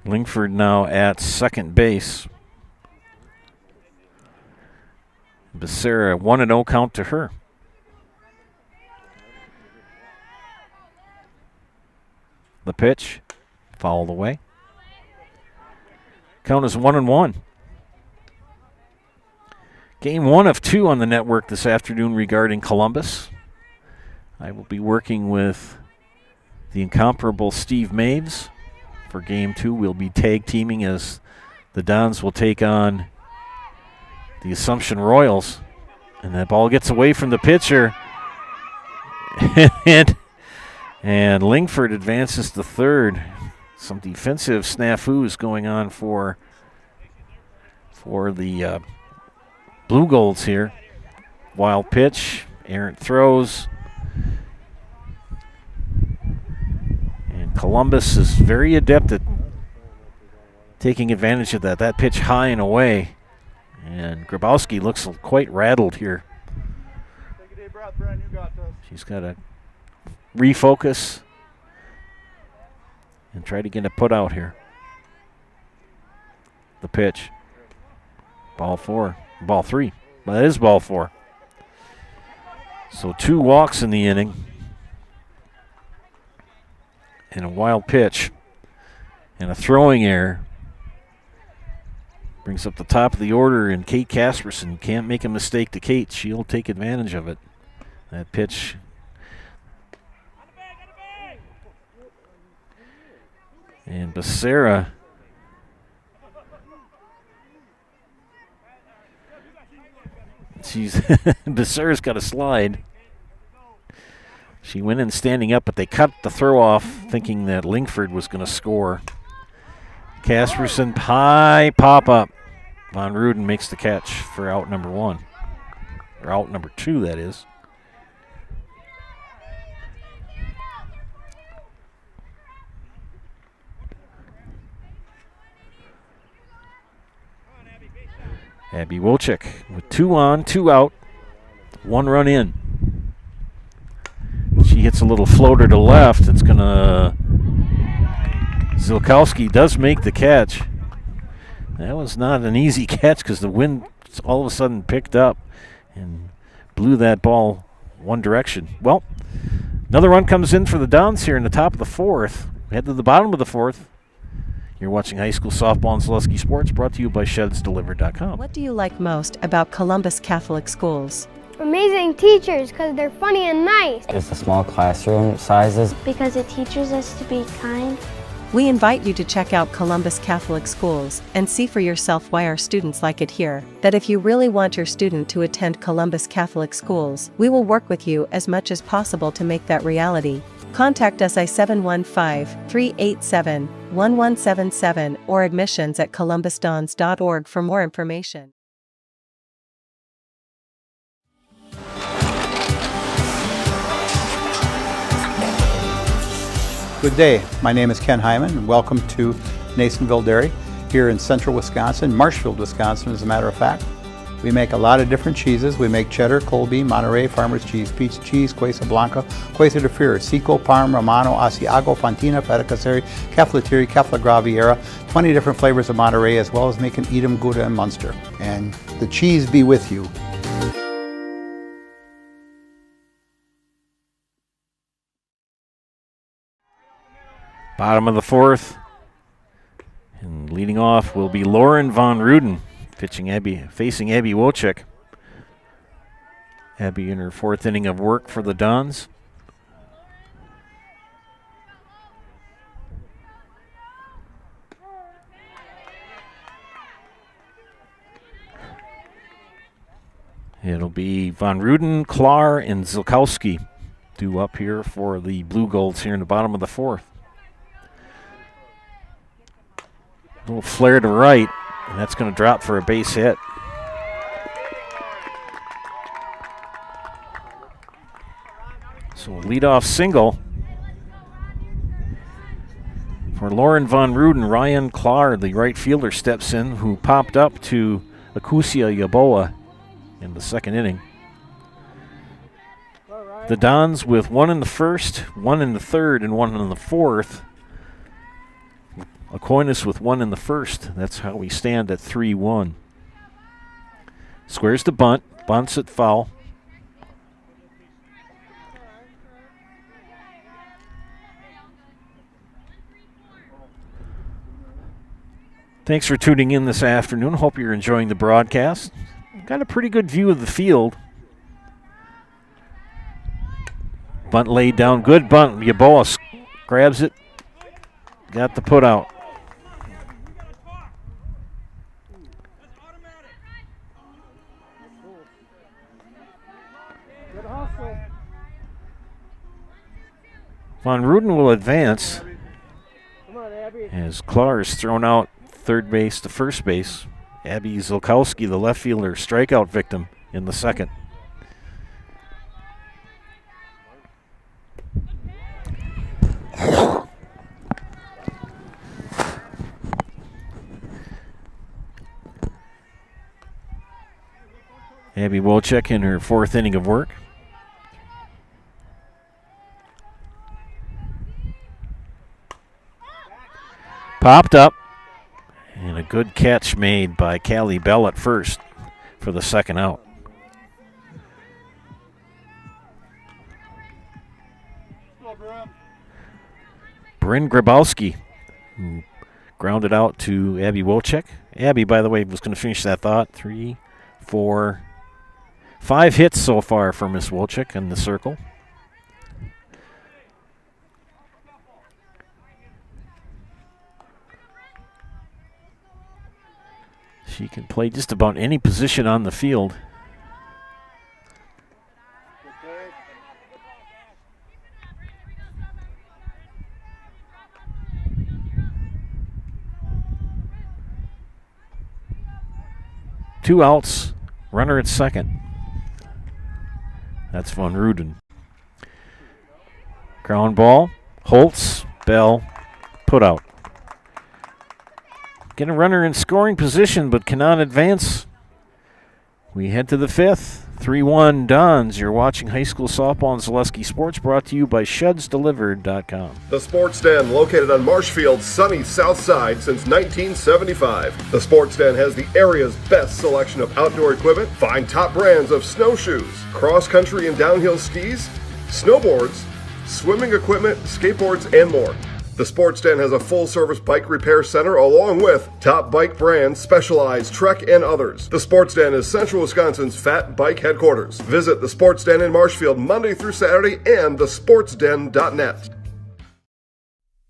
Lingford now at second base. Becerra, 1-0 count to her. The pitch, fouled away. Count is 1-1. Game 1 of 2 on the network this afternoon regarding Columbus. I will be working with the incomparable Steve Maves for Game 2. We'll be tag teaming as the Dons will take on the Assumption Royals. And that ball gets away from the pitcher. and Lingford advances to third. Some defensive snafus going on for for the Blue Golds here. Wild pitch, errant throws. And Columbus is very adept at taking advantage of that. That pitch high and away. And Grabowski looks quite rattled here. Take a deep breath, Brent. You got this. She's got to refocus and try to get a put out here. The pitch. Ball 4. Ball 3. That is ball 4. So 2 walks in the inning. And a wild pitch. And a throwing error. Brings up the top of the order, and Kate Casperson can't make a mistake to Kate. She'll take advantage of it. That pitch. And Becerra. Becerra's got a slide. She went in standing up, but they cut the throw off, thinking that Lingford was going to score. Casperson, high pop up. Von Ruden makes the catch for out number 1. Or out number 2, that is. Abby Wilczek with 2 on, 2 out, 1 run in. She hits a little floater to left. It's going to... Zilkowski does make the catch. That was not an easy catch because the wind all of a sudden picked up and blew that ball one direction. Well, another run comes in for the Dons here in the top of the 4th. We head to the bottom of the 4th. You're watching High School Softball and Zaleski Sports, brought to you by ShedsDelivered.com. What do you like most about Columbus Catholic Schools? Amazing teachers, because they're funny and nice. It's the small classroom sizes. Because it teaches us to be kind. We invite you to check out Columbus Catholic Schools and see for yourself why our students like it here. That if you really want your student to attend Columbus Catholic Schools, we will work with you as much as possible to make that reality. Contact us at 715-387-1177 or admissions@columbusdons.org for more information. Good day, my name is Ken Hyman and welcome to Nasonville Dairy here in central Wisconsin, Marshfield, Wisconsin as a matter of fact. We make a lot of different cheeses. We make cheddar, Colby, Monterey, Farmer's Cheese, Pizza Cheese, Quesa Blanca, Quesa de Freer, Seco, Parm, Romano, Asiago, Fontina, Feta Caseri, Caflateri, Cafla Graviera, 20 different flavors of Monterey, as well as making Edam, Gouda, and Munster. And the cheese be with you. Bottom of the 4th. And leading off will be Lauren Von Ruden, facing Abby Wilczek. Abby in her 4th inning of work for the Dons. It'll be Von Ruden, Klar, and Zilkowski due up here for the Blue Golds here in the bottom of the 4th. A little flare to right, and that's going to drop for a base hit. So leadoff single for Lauren Von Ruden. Ryan Klar, the right fielder, steps in, who popped up to Akusia Yaboa in the 2nd inning. The Dons with 1 in the 1st, 1 in the 3rd, and 1 in the 4th. Aquinas with 1 in the 1st. That's how we stand at 3-1. Squares the bunt. Bunts it foul. Thanks for tuning in this afternoon. Hope you're enjoying the broadcast. Got a pretty good view of the field. Bunt laid down. Good bunt. Yaboa grabs it. Got the put out. Von Ruden will advance as Klar is thrown out 3rd base to 1st base. Abby Zilkowski, the left fielder, strikeout victim in the second. Abby Wojcik in her fourth inning of work. Popped up. And a good catch made by Callie Bell at first for the second out. Bryn Grabowski, who grounded out to Abby Wojcik. Abby, by the way, was going to finish that thought. 3, 4, 5 hits so far for Miss Wojcik in the circle. She can play just about any position on the field. Two outs, runner at second. That's Von Ruden. Ground ball, Holtz, Bell, put out. Get a runner in scoring position, but cannot advance. We head to the fifth. 3-1 Dons. You're watching high school softball and Zaleski Sports, brought to you by ShedsDelivered.com. The Sports Den, located on Marshfield's sunny south side since 1975. The Sports Den has the area's best selection of outdoor equipment. Find top brands of snowshoes, cross-country and downhill skis, snowboards, swimming equipment, skateboards, and more. The Sports Den has a full-service bike repair center along with top bike brands, Specialized, Trek, and others. The Sports Den is Central Wisconsin's fat bike headquarters. Visit the Sports Den in Marshfield Monday through Saturday and thesportsden.net.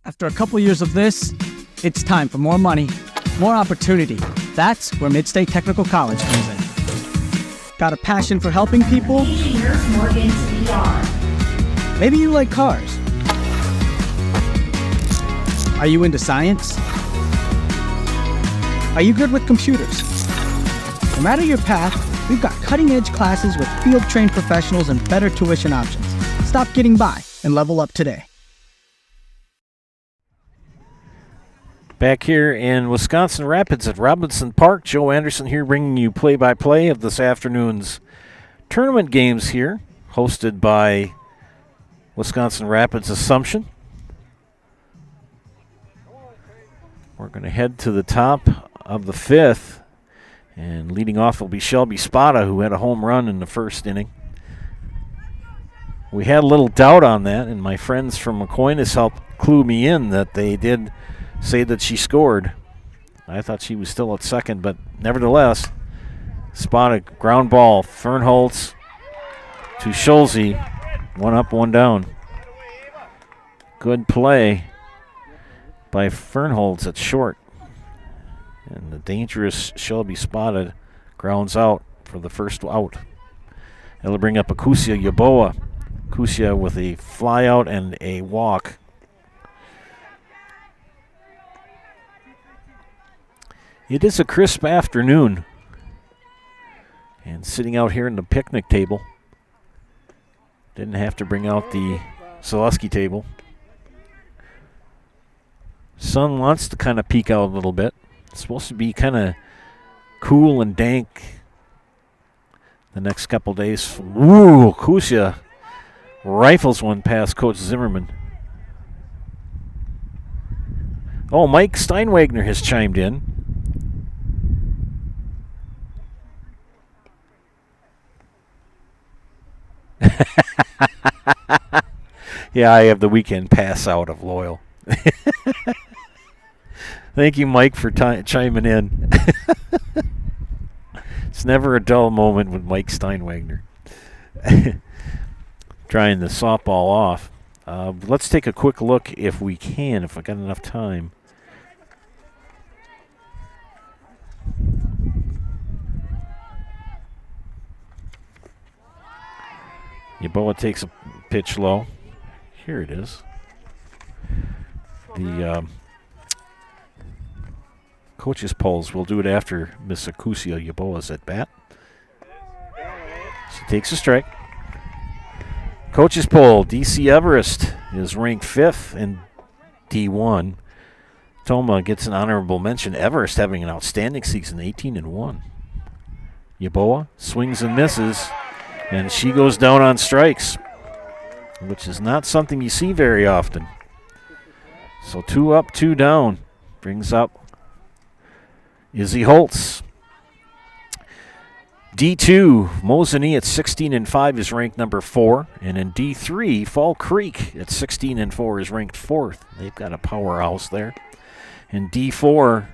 After a couple years of this, it's time for more money, more opportunity. That's where Midstate Technical College comes in. Got a passion for helping people? Maybe you like cars. Are you into science? Are you good with computers? No matter your path, we've got cutting-edge classes with field-trained professionals and better tuition options. Stop getting by and level up today. Back here in Wisconsin Rapids at Robinson Park, Joe Anderson here bringing you play-by-play of this afternoon's tournament games here, hosted by Wisconsin Rapids Assumption. We're going to head to the top of the fifth, and leading off will be Shelby Spada, who had a home run in the first inning. We had a little doubt on that, and my friends from Aquinas helped clue me in that they did say that she scored. I thought she was still at second, but nevertheless, Spada ground ball, Fernholz to Schulze, one up, one down. Good play by Fernholz at short. And the dangerous Shelby Spada grounds out for the first out. It'll bring up Akusia Yaboa. Akusia with a fly out and a walk. It is a crisp afternoon. And sitting out here in the picnic table. Didn't have to bring out the Zaleski table. Sun wants to kind of peek out a little bit. It's supposed to be kind of cool and dank the next couple days. Ooh, Kusia rifles one past Coach Zimmerman. Oh, Mike Steinwagner has chimed in. Yeah, I have the weekend pass out of Loyal. Thank you, Mike, for chiming in. It's never a dull moment with Mike Steinwagner. Trying the softball off. Let's take a quick look if we can, if I got enough time. Yaboa takes a pitch low. Here it is. The Coaches polls. We'll do it after Miss Akusia Yaboa's at bat. She takes a strike. Coaches poll. DC Everest is ranked 5th in D1. Toma gets an honorable mention. Everest having an outstanding season, 18-1. Yaboa swings and misses, and she goes down on strikes, which is not something you see very often. So 2 up, 2 down. Brings up Izzy Holtz. D2, Mosinee at 16-5 is ranked number 4. And in D3, Fall Creek at 16-4 is ranked 4th. They've got a powerhouse there. In D4,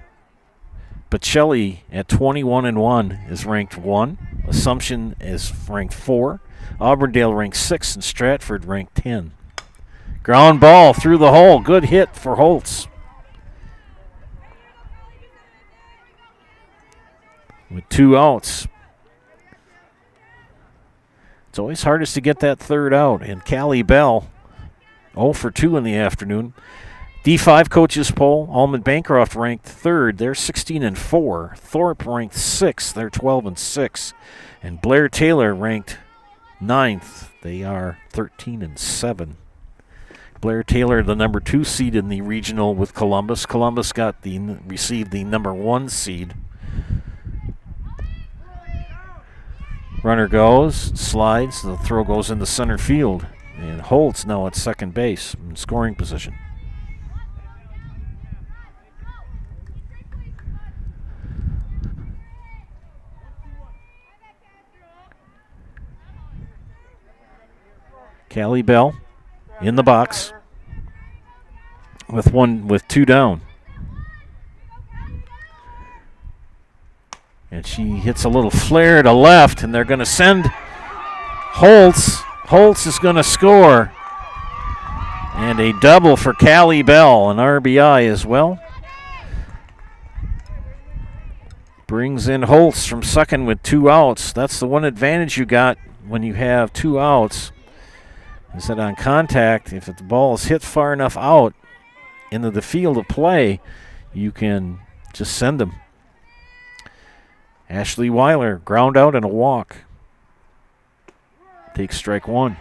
Bocelli at 21-1 is ranked 1. Assumption is ranked 4. Auburndale ranked 6, and Stratford ranked 10. Ground ball through the hole. Good hit for Holtz. With 2 outs. It's always hardest to get that third out. And Callie Bell, 0 for 2 in the afternoon. D5 coaches poll. Almond Bancroft ranked 3rd. They're 16-4. Thorpe ranked 6th. They're 12-6. And Blair Taylor ranked 9th. They are 13-7. Blair Taylor, the number 2 seed in the regional with Columbus. Columbus received the number 1 seed. Runner goes, slides, the throw goes into center field. And Holtz now at second base in scoring position. Callie Bell in the box with 2 down. And she hits a little flare to left, and they're going to send Holtz. Holtz is going to score. And a double for Callie Bell, an RBI as well. Brings in Holtz from second with 2 outs. That's the one advantage you got when you have 2 outs. Is that on contact, if the ball is hit far enough out into the field of play, you can just send them. Ashley Weiler, ground out and a walk. Takes strike 1.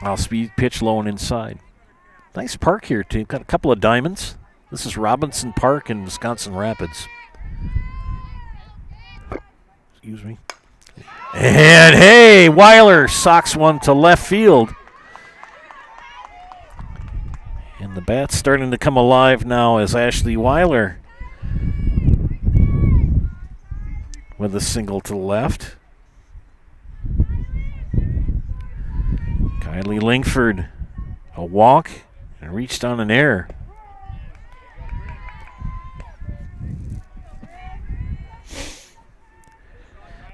I'll speed pitch low and inside. Nice park here, too. Got a couple of diamonds. This is Robinson Park in Wisconsin Rapids. Excuse me. And hey, Weiler socks one to left field. And the bat's starting to come alive now as Ashley Weiler with a single to the left. Kylie Lingford, a walk, and reached on an error.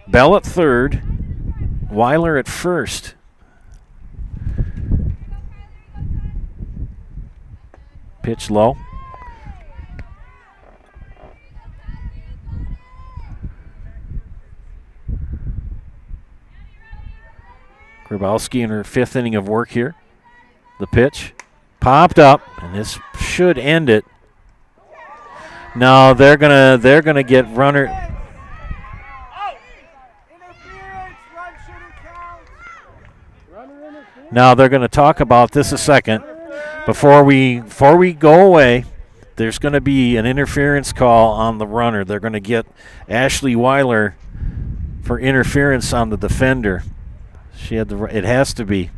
Bell at third, Weiler at first. Pitch low. Grabowski in her 5th inning of work here. The pitch popped up, and this should end it. No, they're gonna get runner. Now they're going to talk about this a second. Before we go away, there's going to be an interference call on the runner. They're going to get Ashley Weiler for interference on the defender. She had it has to be.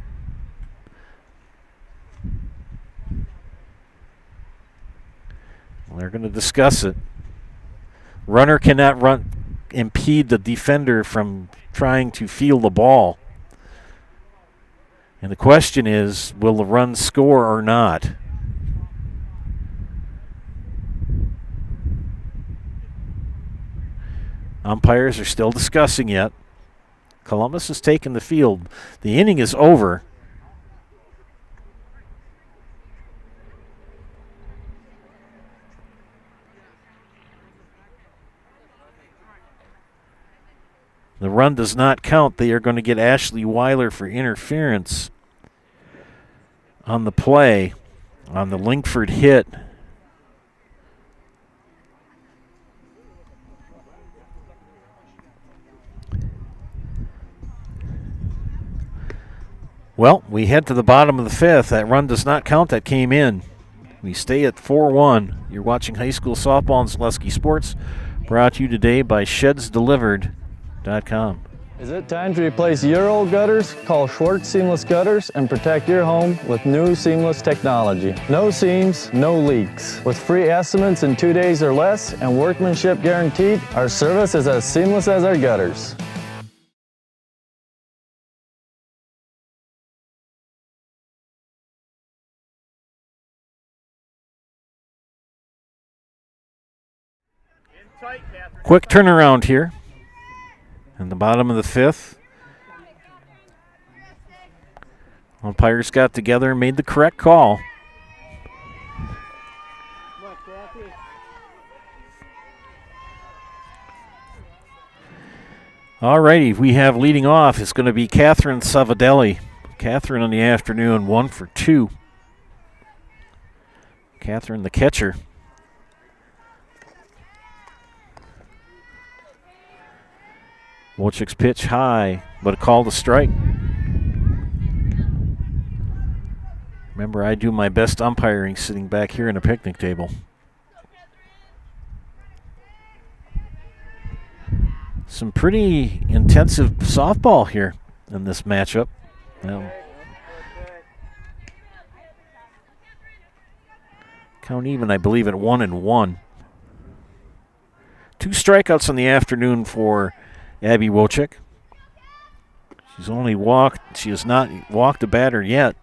They're going to discuss it. Runner cannot impede the defender from trying to field the ball. And the question is, will the run score or not? Umpires are still discussing yet. Columbus has taken the field. The inning is over. The run does not count. They are going to get Ashley Weiler for interference on the play, on the Linkford hit. Well, we head to the bottom of the fifth. That run does not count. That came in. We stay at 4-1. You're watching high school softball on Zaleski Sports, brought to you today by ShedsDelivered.com. Is it time to replace your old gutters? Call Schwartz Seamless Gutters and protect your home with new seamless technology. No seams, no leaks. With free estimates in 2 days or less and workmanship guaranteed, our service is as seamless as our gutters. Quick turnaround here in the bottom of the fifth. Umpires got together and made the correct call. All righty, we have leading off. It's going to be Catherine Savadelli. Catherine in the afternoon, 1 for 2. Catherine, the catcher. Wojcik's pitch high, but a call to strike. Remember, I do my best umpiring sitting back here in a picnic table. Some pretty intensive softball here in this matchup. Well, count even, I believe, at 1-1. 2 strikeouts in the afternoon for Abby Wojcik. She has not walked a batter yet.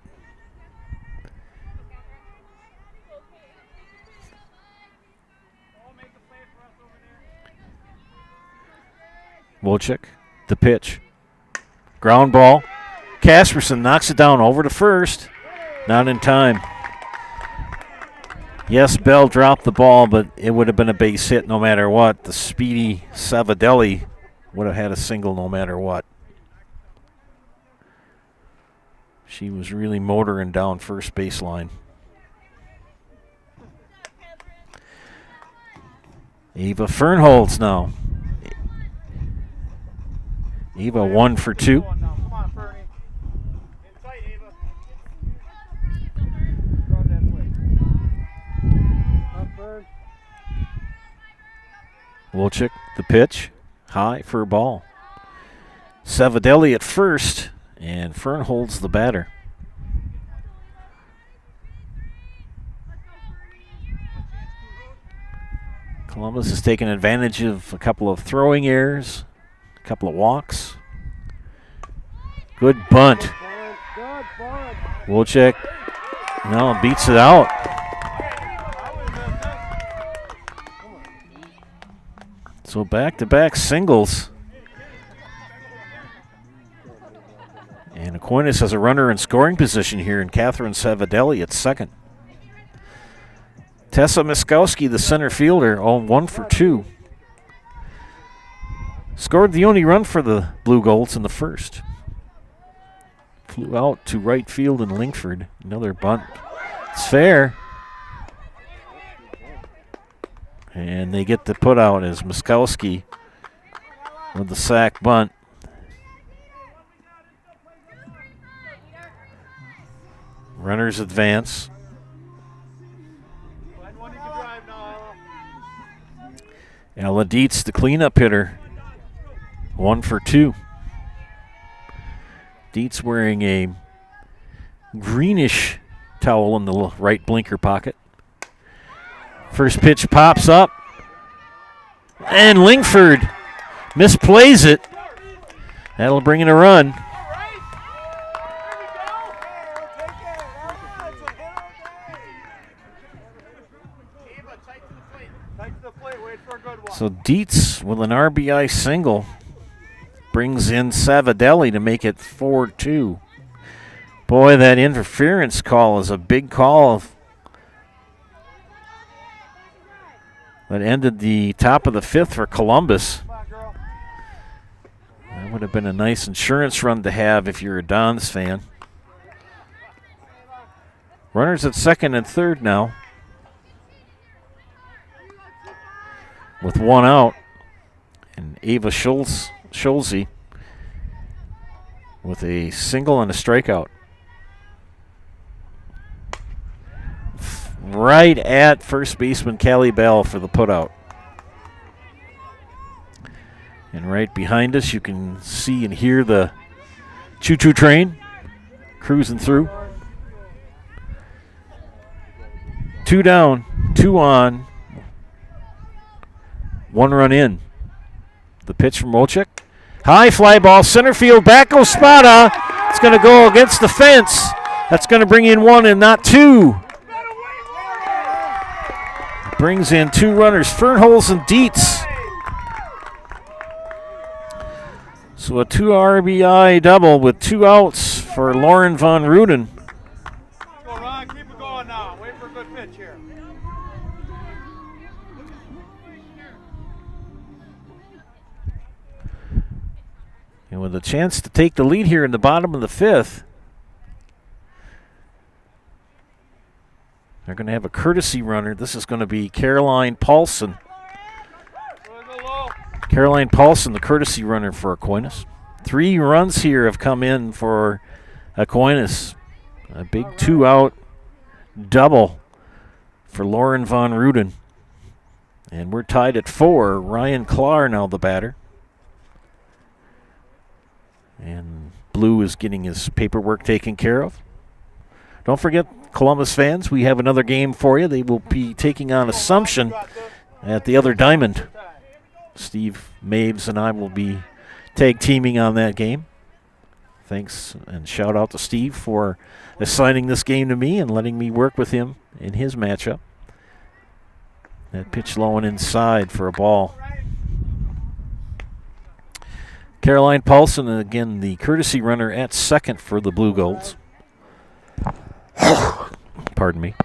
Wojcik, the pitch. Ground ball. Casperson knocks it down over to first. Not in time. Yes, Bell dropped the ball, but it would have been a base hit no matter what. The speedy Savadelli would have had a single no matter what. She was really motoring down first baseline. Ava Fernholz now. Ava 1 for 2. Wojcik, the pitch. High for a ball. Savadelli at first, and Fernholz the batter. Columbus has taken advantage of a couple of throwing errors, a couple of walks. Good bunt. Wojcik, no, beats it out. So back-to-back singles. And Aquinas has a runner in scoring position here in Catherine Savadelli at second. Tessa Miskowski, the center fielder, 1 for 2. Scored the only run for the Blue Golds in the first. Flew out to right field in Linkford. Another bunt. It's fair. And they get the put out as Miskowski with the sack bunt. Runners advance. Ella Dietz, the cleanup hitter, 1 for 2. Dietz wearing a greenish towel in the right blinker pocket. First pitch pops up, and Linkford misplays it. That'll bring in a run. So Dietz with an RBI single brings in Savadelli to make it 4-2. Boy, that interference call is a big call. That ended the top of the fifth for Columbus. Would have been a nice insurance run to have if you're a Dons fan. Runners at second and third now, with one out, and Ava Schulze with a single and a strikeout. Right at first baseman Callie Bell for the putout. And right behind us, you can see and hear the choo-choo train cruising through. 2 down, 2 on, 1 run in. The pitch from Wojcik. High fly ball, center field, back goes Spada. It's going to go against the fence. That's going to bring in 1 and not 2. Brings in 2 runners, Fernholz and Dietz. So a 2 RBI double with 2 outs for Lauren Von Ruden. Go, Ron. Keep it going now. Wait for a good pitch here. And with a chance to take the lead here in the bottom of the 5th, they're going to have a courtesy runner. This is going to be Caroline Paulson. Caroline Paulson, the courtesy runner for Aquinas. 3 runs here have come in for Aquinas. A big 2-out double for Lauren Von Ruden. And we're tied at 4. Ryan Klar now the batter. And Blue is getting his paperwork taken care of. Don't forget, Columbus fans, we have another game for you. They will be taking on Assumption at the other diamond. Steve Mabes and I will be tag teaming on that game. Thanks and shout out to Steve for assigning this game to me and letting me work with him in his matchup. That pitch low and inside for a ball. Caroline Paulson, again, the courtesy runner at second for the Blue Golds. Pardon me.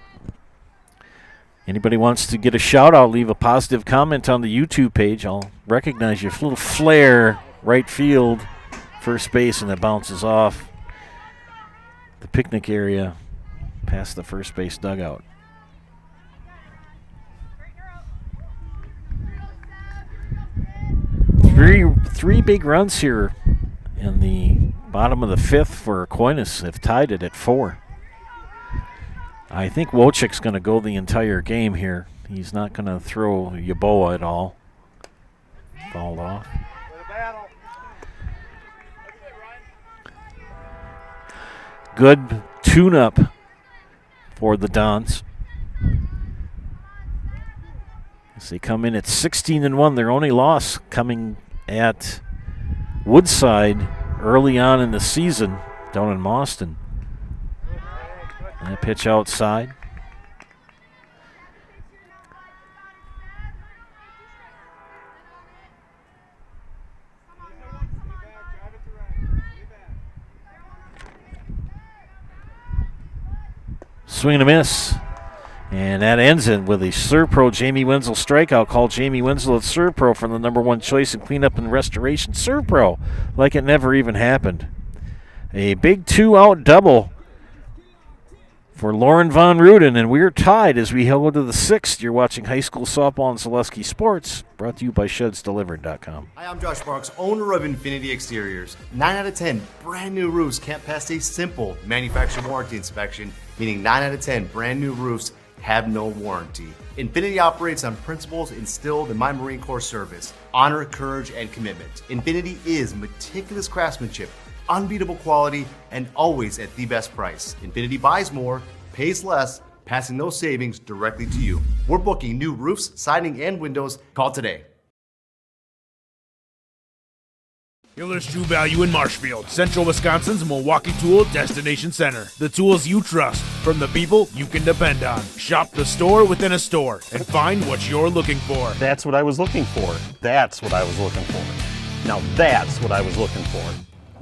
Anybody wants to get a shout out, leave a positive comment on the YouTube page. I'll recognize your little flare, right field, first base, and it bounces off the picnic area past the first base dugout. Three big runs here in the bottom of the 5th for Aquinas. Have tied it at 4. I think Wojcik's going to go the entire game here. He's not going to throw Yaboa at all. Fouled off. Good tune-up for the Dons. As they come in at 16-1, their only loss coming at Woodside early on in the season down in Mauston. And a pitch outside. Swing and a miss. And that ends it with a Serpro Jamie Wenzel strikeout. Called Jamie Wenzel at Serpro for the #1 choice in cleanup and restoration. Serpro, like it never even happened. A big 2-out double for Lauren Von Ruden, and we're tied as we go to the 6th. You're watching High School Softball and Zaleski Sports, brought to you by ShedsDelivered.com. Hi, I'm Josh Marks, owner of Infinity Exteriors. 9 out of 10 brand new roofs can't pass a simple manufacturer warranty inspection, meaning 9 out of 10 brand new roofs have no warranty. Infinity operates on principles instilled in my Marine Corps service: honor, courage, and commitment. Infinity is meticulous craftsmanship, unbeatable quality, and always at the best price. Infinity buys more, pays less, passing those savings directly to you. We're booking new roofs, siding, and windows. Call today. Hiller's True Value in Marshfield, Central Wisconsin's Milwaukee Tool Destination Center. The tools you trust from the people you can depend on. Shop the store within a store and find what you're looking for. That's what I was looking for. That's what I was looking for. Now that's what I was looking for.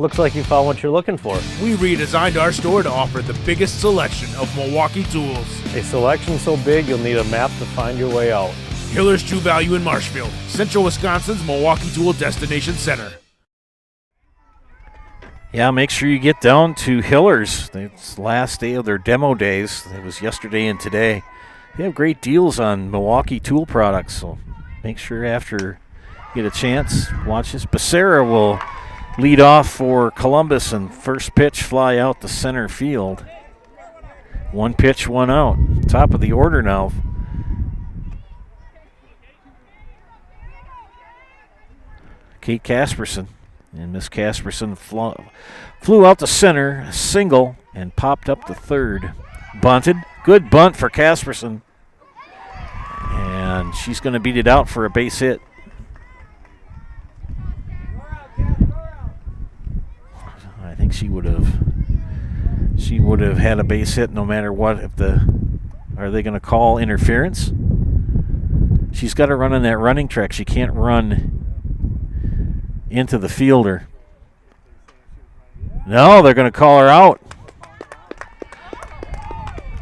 Looks like you found what you're looking for. We redesigned our store to offer the biggest selection of Milwaukee tools. A selection so big you'll need a map to find your way out. Hiller's True Value in Marshfield, Central Wisconsin's Milwaukee Tool Destination Center. Yeah, make sure you get down to Hiller's. It's the last day of their demo days. It was yesterday and today. They have great deals on Milwaukee tool products, so make sure after you get a chance, watch this. Becerra will lead off for Columbus, and first pitch fly out to center field. One pitch, one out. Top of the order now. Kate Casperson. And Miss Casperson flew out to center, single, and popped up to third. Bunted. Good bunt for Casperson. And she's going to beat it out for a base hit. I think she would have had a base hit no matter what. Are they going to call interference? She's got to run on that running track. She can't run into the fielder. No, they're going to call her out.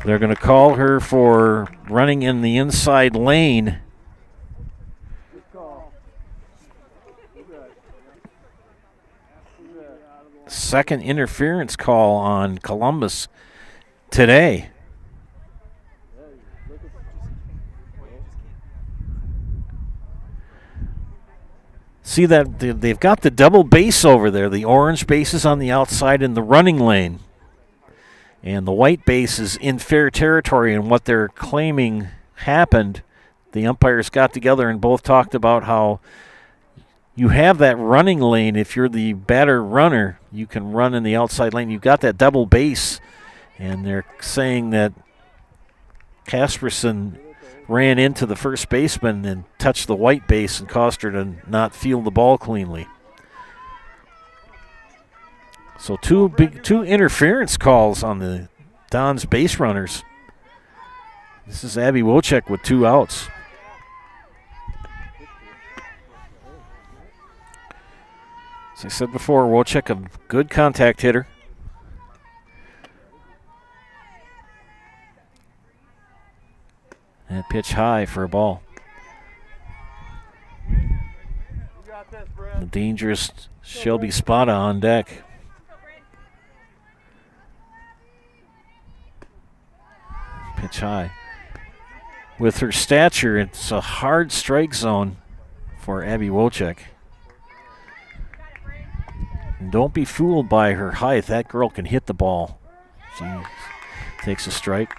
They're going to call her for running in the inside lane. Second interference call on Columbus today. See that they've got the double base over there. The orange base is on the outside in the running lane. And the white base is in fair territory, and what they're claiming happened, the umpires got together and both talked about how you have that running lane. If you're the batter runner, you can run in the outside lane. You've got that double base, and they're saying that Casperson ran into the first baseman and touched the white base and caused her to not field the ball cleanly. So two interference calls on the Don's base runners. This is Abby Wojcik with 2 outs. As I said before, Wojcik a good contact hitter. And pitch high for a ball. The dangerous Shelby Spada on deck. Pitch high. With her stature, it's a hard strike zone for Abby Wojcik. And don't be fooled by her height. That girl can hit the ball. She takes a strike.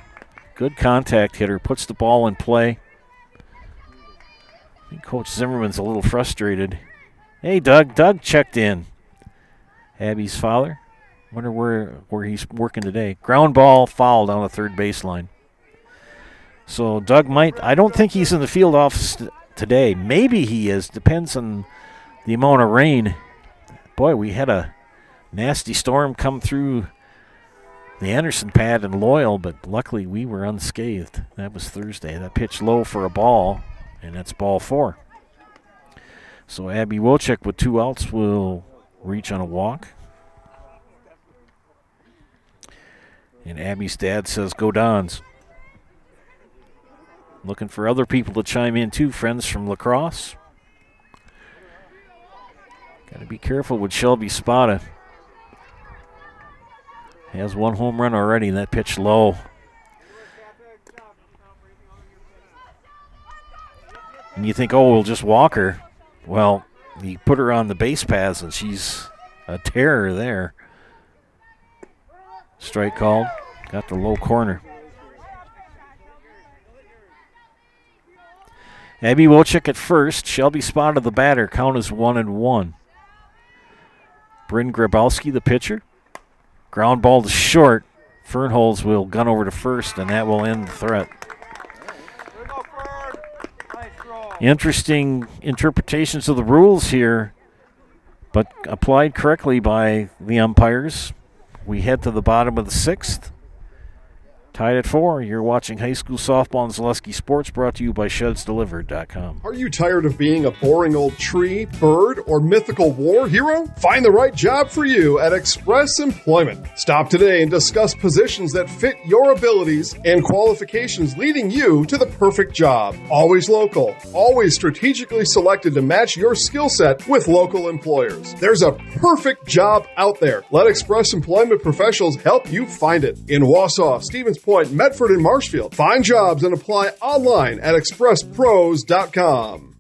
Good contact hitter, puts the ball in play. I think Coach Zimmerman's a little frustrated. Hey, Doug. Doug checked in. Abby's father. Wonder where he's working today. Ground ball foul down the third baseline. So Doug I don't think he's in the field office today. Maybe he is. Depends on the amount of rain. Boy, we had a nasty storm come through the Anderson pad in Loyal, but luckily we were unscathed. That was Thursday. That pitch low for a ball, and that's ball 4. So Abby Wojcik with 2 outs will reach on a walk. And Abby's dad says, go Dons. Looking for other people to chime in too, friends from lacrosse. Got to be careful with Shelby Spada. Has 1 home run already, and that pitch low. And you think, oh, we'll just walk her. Well, you put her on the base paths, and she's a terror there. Strike called. Got the low corner. Abby Wojcik at first. Shelby Spada the batter. Count is 1-1. Bryn Grabowski the pitcher. Ground ball to short. Fernholz will gun over to first, and that will end the threat. Interesting interpretations of the rules here, but applied correctly by the umpires. We head to the bottom of the 6th. Tied at 4, you're watching high school softball and Zaleski Sports, brought to you by ShedsDelivered.com. Are you tired of being a boring old tree, bird, or mythical war hero? Find the right job for you at Express Employment. Stop today and discuss positions that fit your abilities and qualifications, leading you to the perfect job. Always local, always strategically selected to match your skill set with local employers. There's a perfect job out there. Let Express Employment professionals help you find it. In Wausau, Stevens Point, Medford, and Marshfield. Find jobs and apply online at expresspros.com.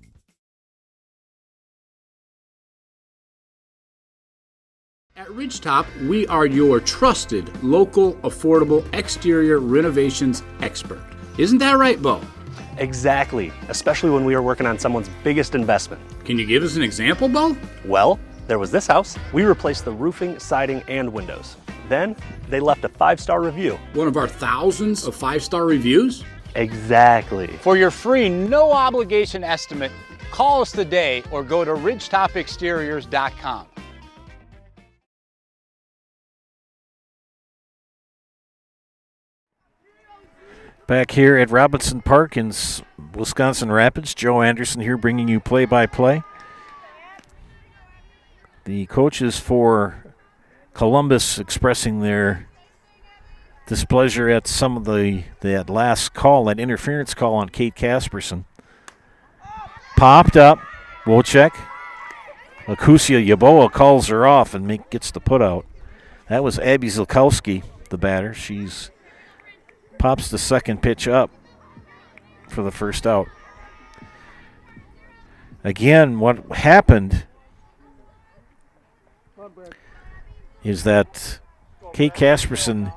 At Ridgetop, we are your trusted, local, affordable exterior renovations expert. Isn't that right, Bo? Exactly, especially when we are working on someone's biggest investment. Can you give us an example, Bo? Well, there was this house. We replaced the roofing, siding, and windows. Then, they left a 5-star review. One of our thousands of 5-star reviews? Exactly. For your free, no obligation estimate, call us today or go to ridgetopexteriors.com. Back here at Robinson Park in Wisconsin Rapids, Joe Anderson here bringing you play-by-play. The coaches for Columbus expressing their displeasure at some of that last call, that interference call on Kate Casperson. Popped up, Wojcik. Akusia Yaboa calls her off and gets the put out. That was Abby Zilkowski, the batter. She's pops the second pitch up for the first out. Again, what happened is that Kate Casperson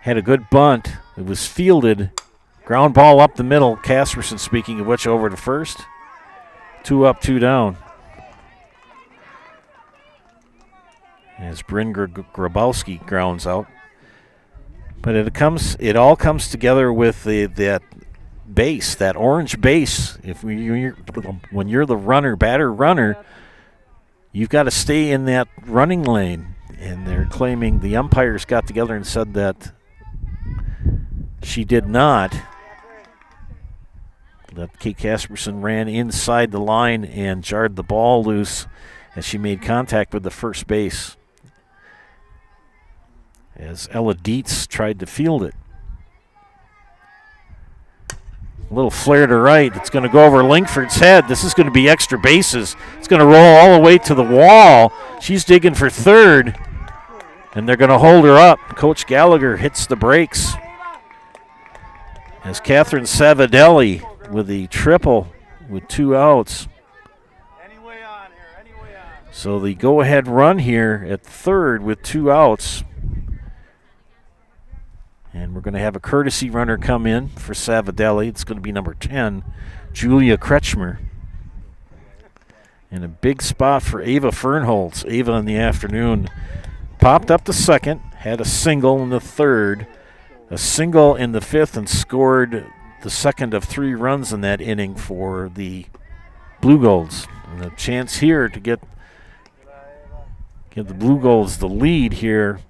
had a good bunt. It was fielded. Ground ball up the middle. Casperson, speaking of which, over to first. 2 up, 2 down. As Bryn Grabowski grounds out. But it all comes together with that base, that orange base. When you're the batter runner, you've got to stay in that running lane. And they're claiming the umpires got together and said that she did not. That Kate Casperson ran inside the line and jarred the ball loose as she made contact with the first base, as Ella Dietz tried to field it. A little flare to right. It's going to go over Linkford's head. This is going to be extra bases. It's going to roll all the way to the wall. She's digging for third, and they're going to hold her up. Coach Gallagher hits the brakes as Catherine Savadelli with the triple with 2 outs. So the go-ahead run here at third with 2 outs. And we're going to have a courtesy runner come in for Savadelli. It's going to be number 10, Julia Kretschmer. And a big spot for Ava Fernholz. Ava in the afternoon popped up to second, had a single in the third, a single in the fifth, and scored the second of 3 runs in that inning for the Blue Golds. And a chance here to give the Blue Golds the lead here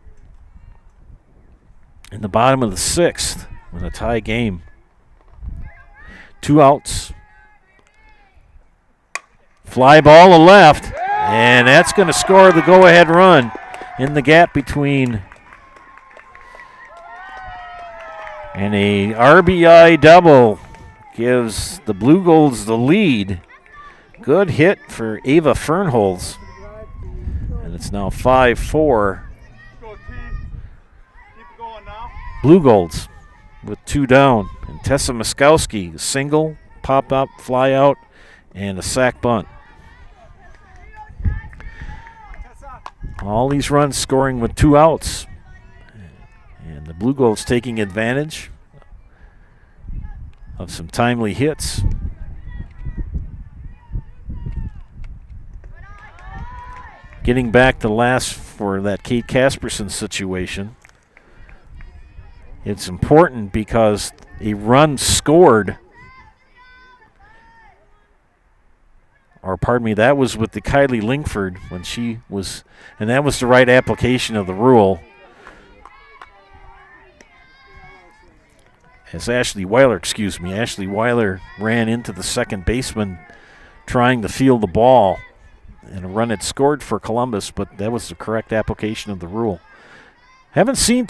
in the bottom of the 6th with a tie game. 2 outs. Fly ball to left, and that's going to score the go-ahead run in the gap between. And a RBI double gives the Blue Golds the lead. Good hit for Ava Fernholz. And it's now 5-4. Blue Golds with 2 down. And Tessa Muskowski, single, pop up, fly out, and a sac bunt. All these runs scoring with 2 outs. And the Blue Golds taking advantage of some timely hits. Getting back to last for that Kate Casperson situation. It's important because a run scored, or pardon me, that was with the Kylie Linkford when she was, and that was the right application of the rule. Ashley Weiler ran into the second baseman trying to field the ball, and a run had scored for Columbus, but that was the correct application of the rule. Haven't seen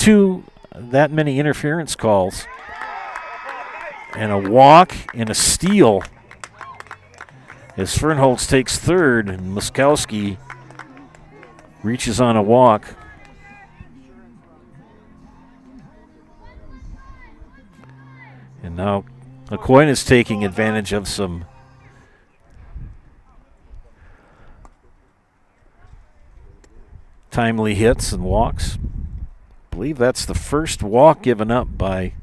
that many interference calls. And a walk and a steal as Fernholz takes third, and Muskowski reaches on a walk. And now Aquinas is taking advantage of some timely hits and walks. I believe that's the first walk given up by...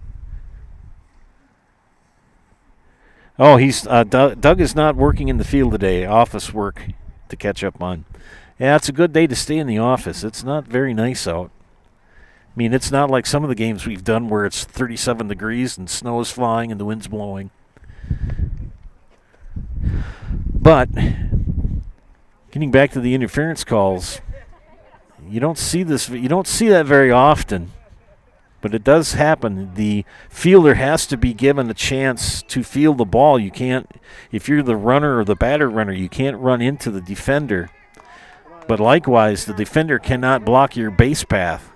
Oh, Doug is not working in the field today. Office work to catch up on. Yeah, it's a good day to stay in the office. It's not very nice out. I mean, it's not like some of the games we've done where it's 37 degrees and snow is flying and the wind's blowing. But getting back to the interference calls, you don't see that very often, but it does happen. The fielder has to be given a chance to field the ball. You can't, if you're the runner or the batter runner, you can't run into the defender. But likewise, the defender cannot block your base path.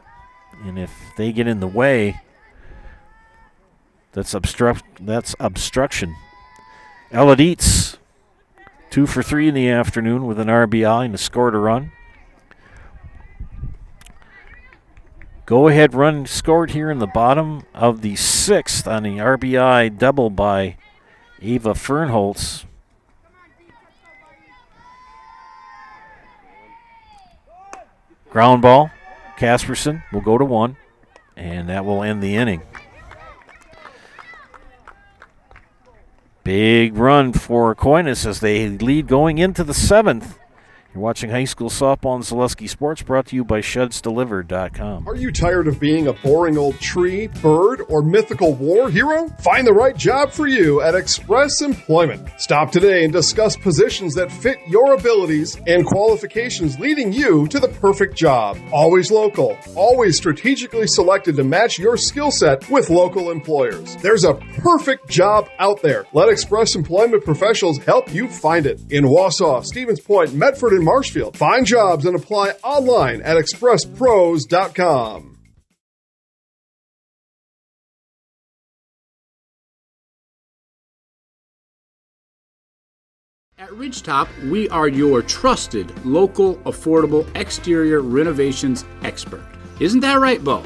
And if they get in the way, that's obstruction. Ella Dietz, 2 for 3 in the afternoon with an RBI and scored a run. Go-ahead run scored here in the bottom of the 6th on the RBI double by Ava Fernholz. Ground ball. Casperson will go to 1, and that will end the inning. Big run for Aquinas as they lead going into the 7th. You're watching High School Softball and Zaleski Sports, brought to you by ShedsDelivered.com. Are you tired of being a boring old tree, bird, or mythical war hero? Find the right job for you at Express Employment. Stop today and discuss positions that fit your abilities and qualifications, leading you to the perfect job. Always local, always strategically selected to match your skill set with local employers. There's a perfect job out there. Let Express Employment professionals help you find it. In Wausau, Stevens Point, Medford, and Marshfield. Find jobs and apply online at expresspros.com. At Ridgetop, we are your trusted local affordable exterior renovations expert. Isn't that right, Bo?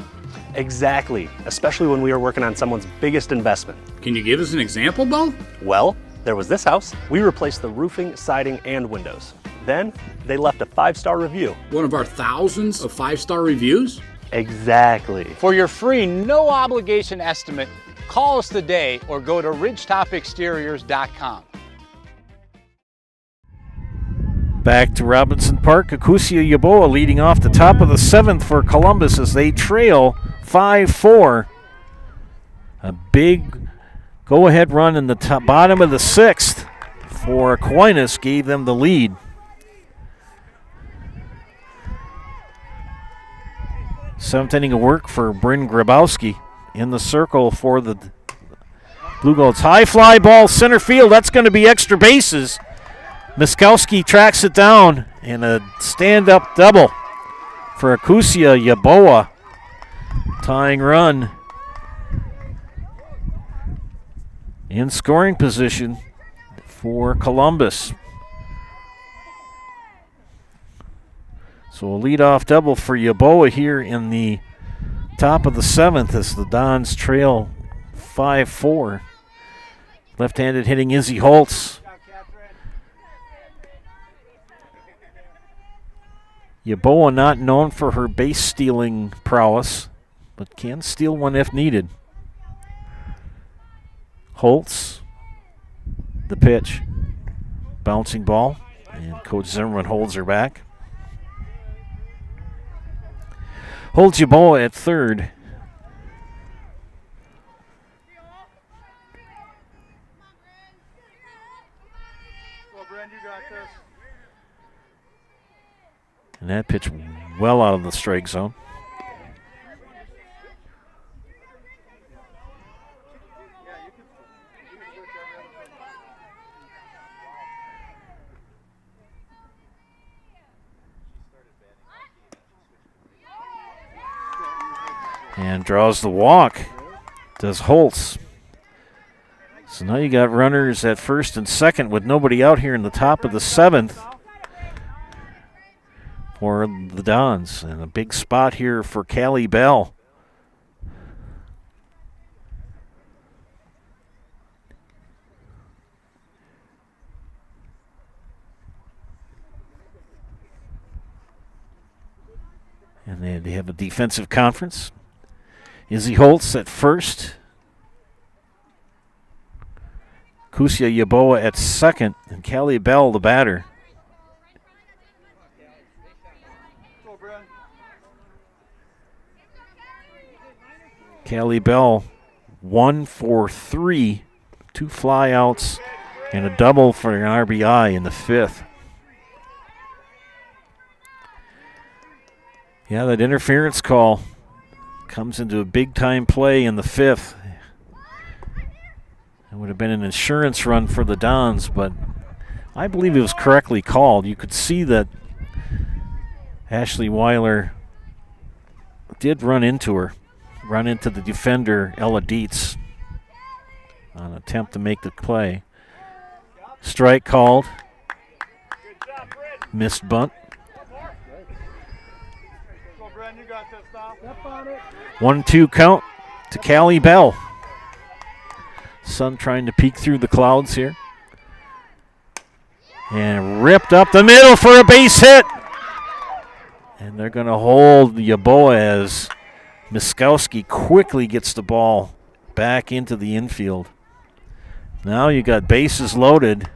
Exactly, especially when we are working on someone's biggest investment. Can you give us an example, Bo? Well, there was this house. We replaced the roofing, siding, and windows. Then they left a 5-star review. One of our thousands of 5-star reviews? Exactly. For your free, no obligation estimate, call us today or go to ridgetopexteriors.com. Back to Robinson Park, Akusia Yaboa leading off the top of the 7th for Columbus as they trail 5-4. A big go-ahead run in the bottom of the 6th for Aquinas gave them the lead. 7th inning of work for Bryn Grabowski in the circle for the Blue Goats. High fly ball center field. That's going to be extra bases. Muskowski tracks it down and a stand-up double for Akusia Yaboa. Tying run in scoring position for Columbus. So a leadoff double for Yaboa here in the top of the 7th as the Dons trail 5-4. Left-handed hitting Izzy Holtz. Yaboa not known for her base stealing prowess, but can steal one if needed. Holtz, the pitch, bouncing ball, and Coach Zimmerman holds her back. Holds Yaboa at third. And that pitch well out of the strike zone. And draws the walk. Does Holtz. So now you got runners at first and second with nobody out here in the top of the 7th for the Dons. And a big spot here for Callie Bell. And they have a defensive conference. Izzy Holtz at first. Kusia Yaboa at second. And Callie Bell, the batter. Callie Bell, 1 for 3. 2 flyouts and a double for an RBI in the 5th. Yeah, that interference call comes into a big-time play in the 5th. It would have been an insurance run for the Dons, but I believe it was correctly called. You could see that Ashley Weiler did run into the defender, Ella Dietz, on an attempt to make the play. Strike called. Missed bunt. 1-2 count to Callie Bell. Sun trying to peek through the clouds here. And ripped up the middle for a base hit. And they're going to hold Yaboa as Miskowski quickly gets the ball back into the infield. Now you got bases loaded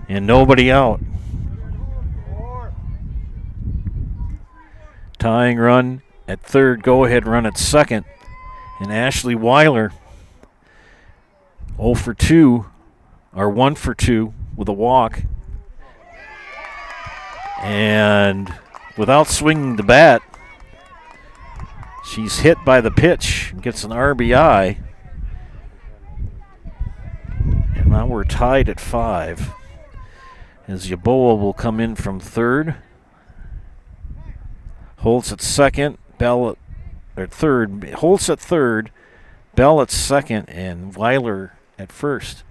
and nobody out. Tying run at third, go-ahead run at second. And Ashley Weiler 0 for 2, or 1 for 2 with a walk. And without swinging the bat, she's hit by the pitch and gets an RBI. And now we're tied at 5. As Yaboa will come in from third. Holtz at second, Bell at third. Holtz at third, Bell at second, and Weiler at first.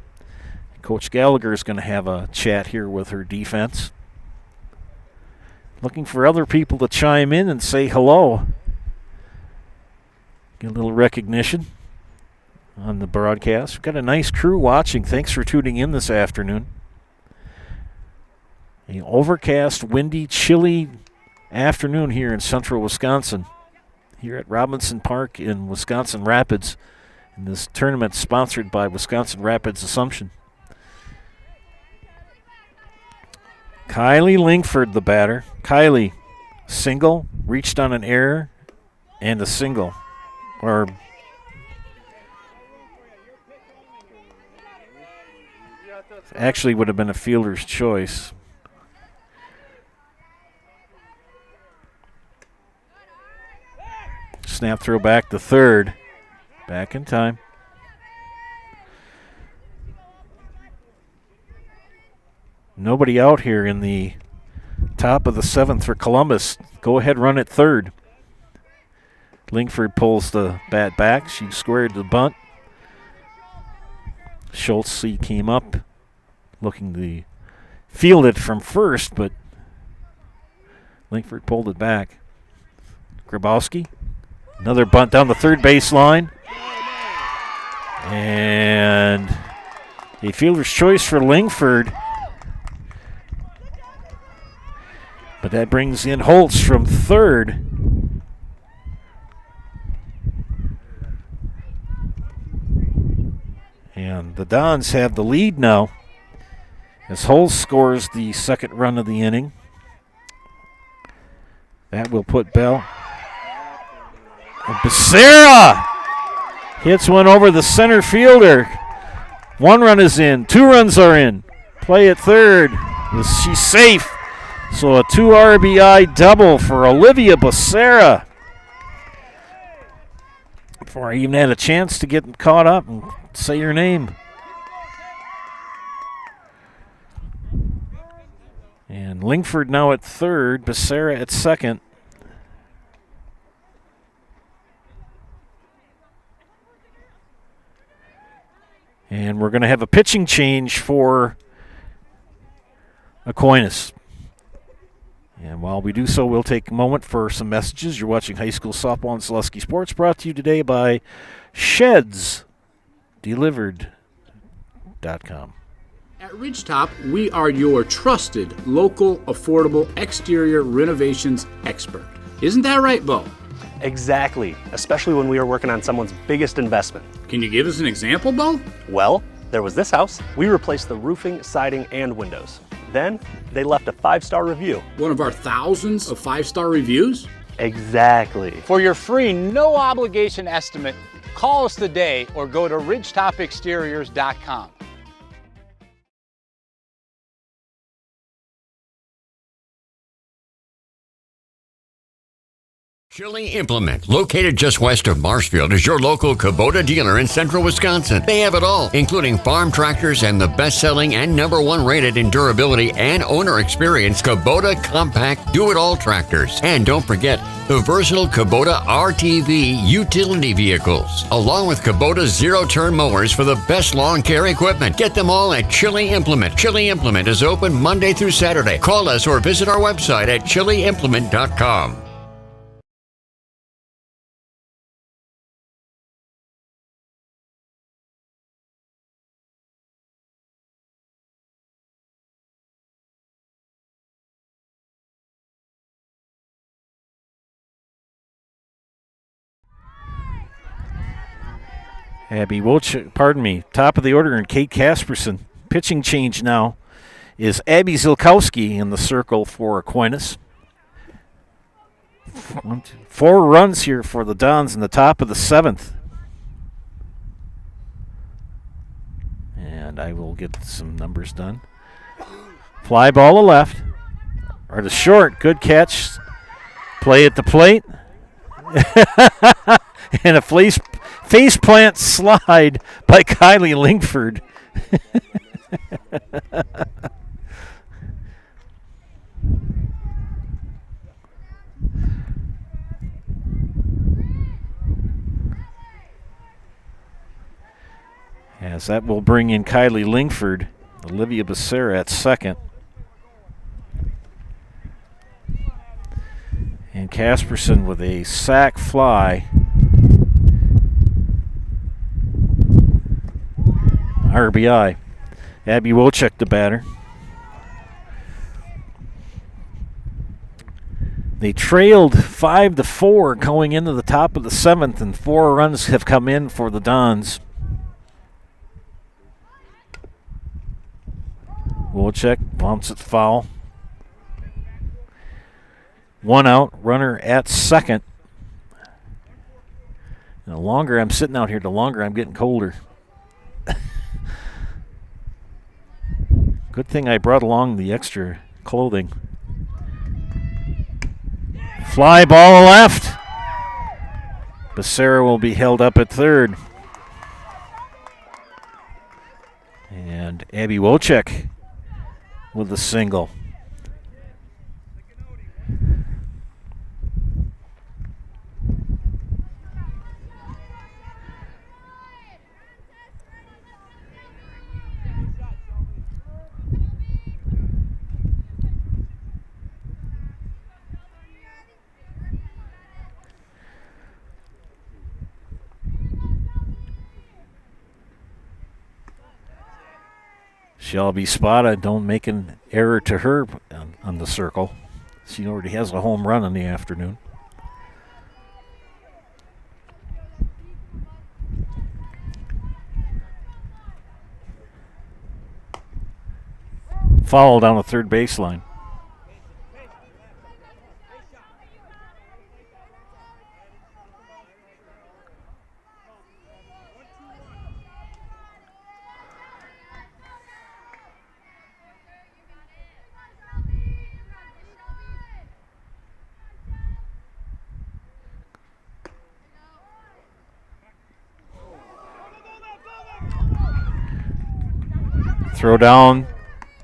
Coach Gallagher is going to have a chat here with her defense. Looking for other people to chime in and say hello. Get a little recognition on the broadcast. We've got a nice crew watching. Thanks for tuning in this afternoon. An overcast, windy, chilly afternoon here in central Wisconsin, here at Robinson Park in Wisconsin Rapids. And this tournament sponsored by Wisconsin Rapids Assumption. Kylie Lingford, the batter. Kylie, single, reached on an error, and a single. Or actually would have been a fielder's choice. Snap throw back to third. Back in time. Nobody out here in the top of the 7th for Columbus. Go ahead run at third. Lingford pulls the bat back. She squared the bunt. Schultz came up looking to field it from first, but Lingford pulled it back. Grabowski. Another bunt down the third base line. And a fielder's choice for Lingford. But that brings in Holtz from third. And the Dons have the lead now as Holtz scores the second run of the inning. That will put Bell. Becerra hits one over the center fielder. 1 run is in. 2 runs are in. Play at third. She's safe. So a 2 RBI double for Olivia Becerra. Before I even had a chance to get caught up and say your name. And Lingford now at third. Becerra at second. And we're going to have a pitching change for Aquinas. And while we do so, we'll take a moment for some messages. You're watching High School Softball and Selesky Sports, brought to you today by ShedsDelivered.com. At Ridgetop, we are your trusted, local, affordable exterior renovations expert. Isn't that right, Bo? Exactly, especially when we are working on someone's biggest investment. Can you give us an example, Bo? Well, there was this house. We replaced the roofing, siding, and windows. Then they left a 5-star review. One of our thousands of 5-star reviews? Exactly. For your free, no obligation estimate, call us today or go to ridgetopexteriors.com. Chili Implement, located just west of Marshfield, is your local Kubota dealer in central Wisconsin. They have it all, including farm tractors and the best-selling and #1 rated in durability and owner experience Kubota compact do-it-all tractors. And don't forget the versatile Kubota RTV utility vehicles, along with Kubota zero-turn mowers for the best lawn care equipment. Get them all at Chili Implement. Chili Implement is open Monday through Saturday. Call us or visit our website at chiliimplement.com. Abby Wilczek, top of the order, and Kate Casperson. Pitching change now is Abby Zilkowski in the circle for Aquinas. 4 runs here for the Dons in the top of the 7th. And I will get some numbers done. Fly ball to left, or to short. Good catch. Play at the plate. And a face plant slide by Kylie Lingford. As that will bring in Kylie Lingford, Olivia Becerra at second. And Casperson with a sac fly. RBI. Abby Wilczek, the batter. They trailed 5-4 going into the top of the 7th, and 4 runs have come in for the Dons. Wilczek bumps it foul. 1 out, runner at second. And the longer I'm sitting out here, the longer I'm getting colder. Good thing I brought along the extra clothing. Fly ball left. Becerra will be held up at third. And Abby Wilczek with a single. She'll be spotted. Don't make an error to her on the circle. She already has a home run in the afternoon. Foul down the third baseline. Throw down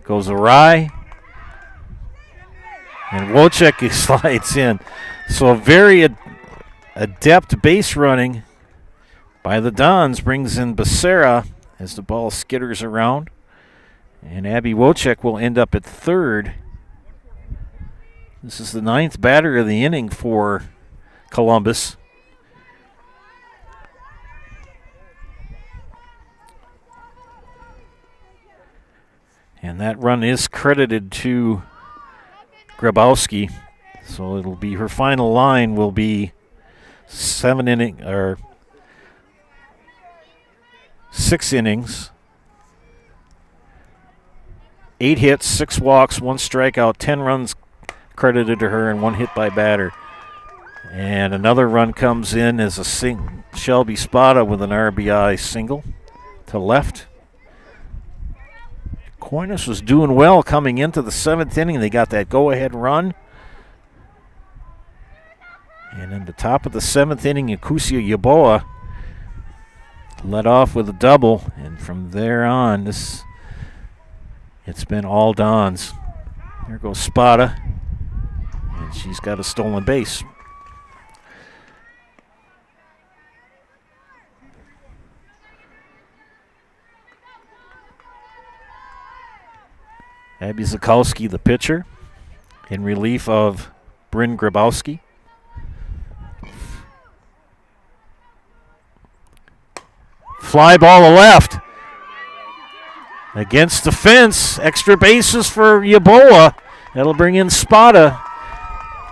goes awry, and Wilczek slides in. So a very adept base running by the Dons brings in Becerra as the ball skitters around. And Abby Wojcik will end up at third. This is the 9th batter of the inning for Columbus. And that run is credited to Grabowski. So it'll be her final line will be 6 innings, 8 hits, 6 walks, 1 strikeout, 10 runs credited to her, and 1 hit by batter. And another run comes in as a Shelby Spada with an RBI single to left. Aquinas was doing well coming into the 7th inning. They got that go-ahead run. And in the top of the 7th inning, Akusia Yaboa led off with a double. And from there on, it's been all Dons. There goes Spada. And she's got a stolen base. Abby Zakowski, the pitcher, in relief of Bryn Grabowski. Fly ball to left. Against the fence. Extra bases for Yaboa. That'll bring in Spada.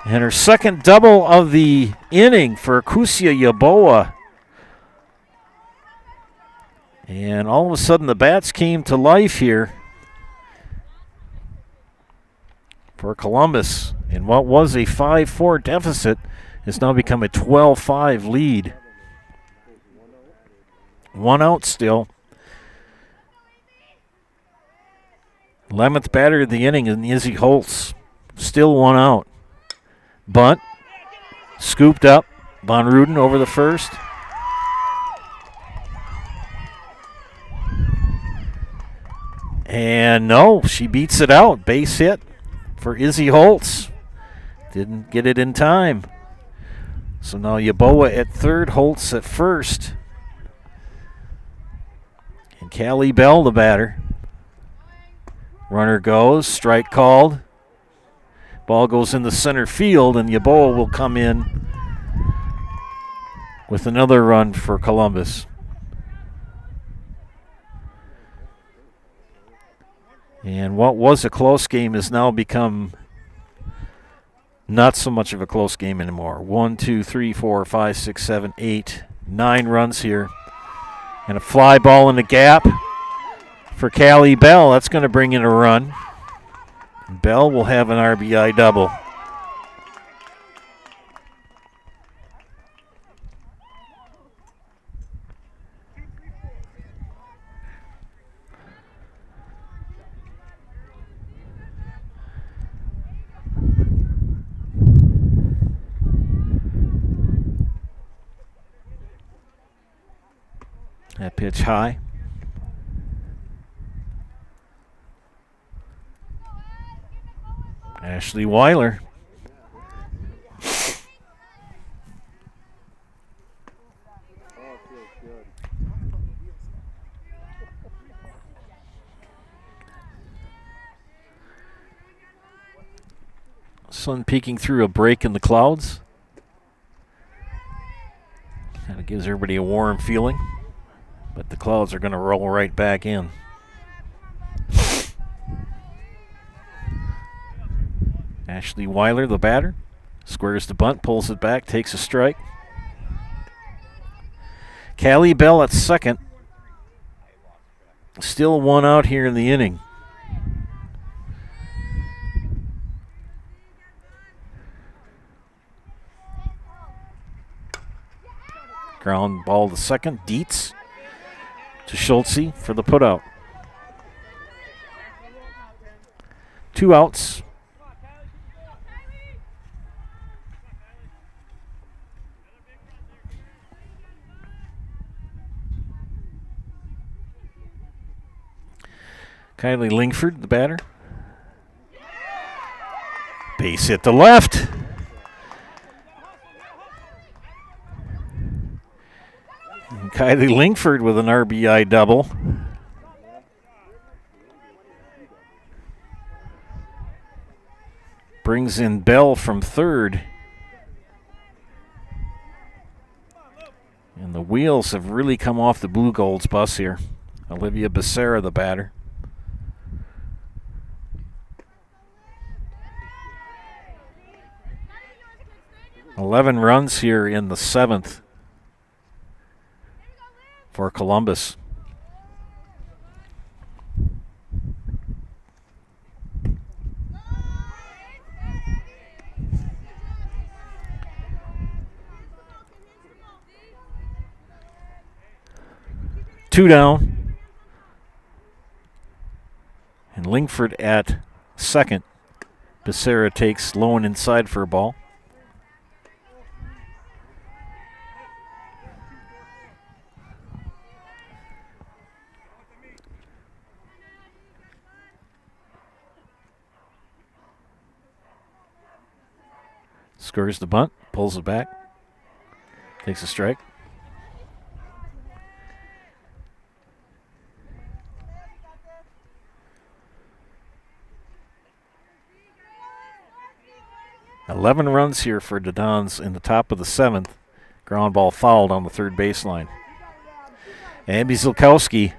And her second double of the inning for Akusia Yaboa. And all of a sudden the bats came to life here for Columbus. And what was a 5-4 deficit has now become a 12-5 lead. 1 out still. 11th batter of the inning is Izzy Holtz. Still 1 out. Bunt. Scooped up. Von Ruden over the first. And no, she beats it out. Base hit for Izzy Holtz. Didn't get it in time. So now Yaboa at third, Holtz at first. And Callie Bell, the batter. Runner goes, strike called. Ball goes in the center field, and Yaboa will come in with another run for Columbus. And what was a close game has now become not so much of a close game anymore. 1, 2, 3, 4, 5, 6, 7, 8, 9 runs here. And a fly ball in the gap for Callie Bell. That's going to bring in a run. Bell will have an RBI double. That pitch high. Ashley Weiler. Sun peeking through a break in the clouds. Kind of gives everybody a warm feeling, but the clouds are going to roll right back in. Ashley Weiler, the batter, squares the bunt, pulls it back, takes a strike. Callie Bell at second. Still 1 out here in the inning. Ground ball to second. Dietz to Schultze for the putout. 2 outs. Kylie Lingford, the batter. Base hit to left. And Kylie Lingford with an RBI double. Brings in Bell from third. And the wheels have really come off the Blue Gold's bus here. Olivia Becerra, the batter. "11 runs here in the 7th for Columbus. Two down. And Lingford at second. Becerra takes low and inside for a ball. Scores the bunt, pulls it back, takes a strike. "11 runs here for the Dons in the top of the 7th. Ground ball fouled on the third baseline. Abby Zilkowski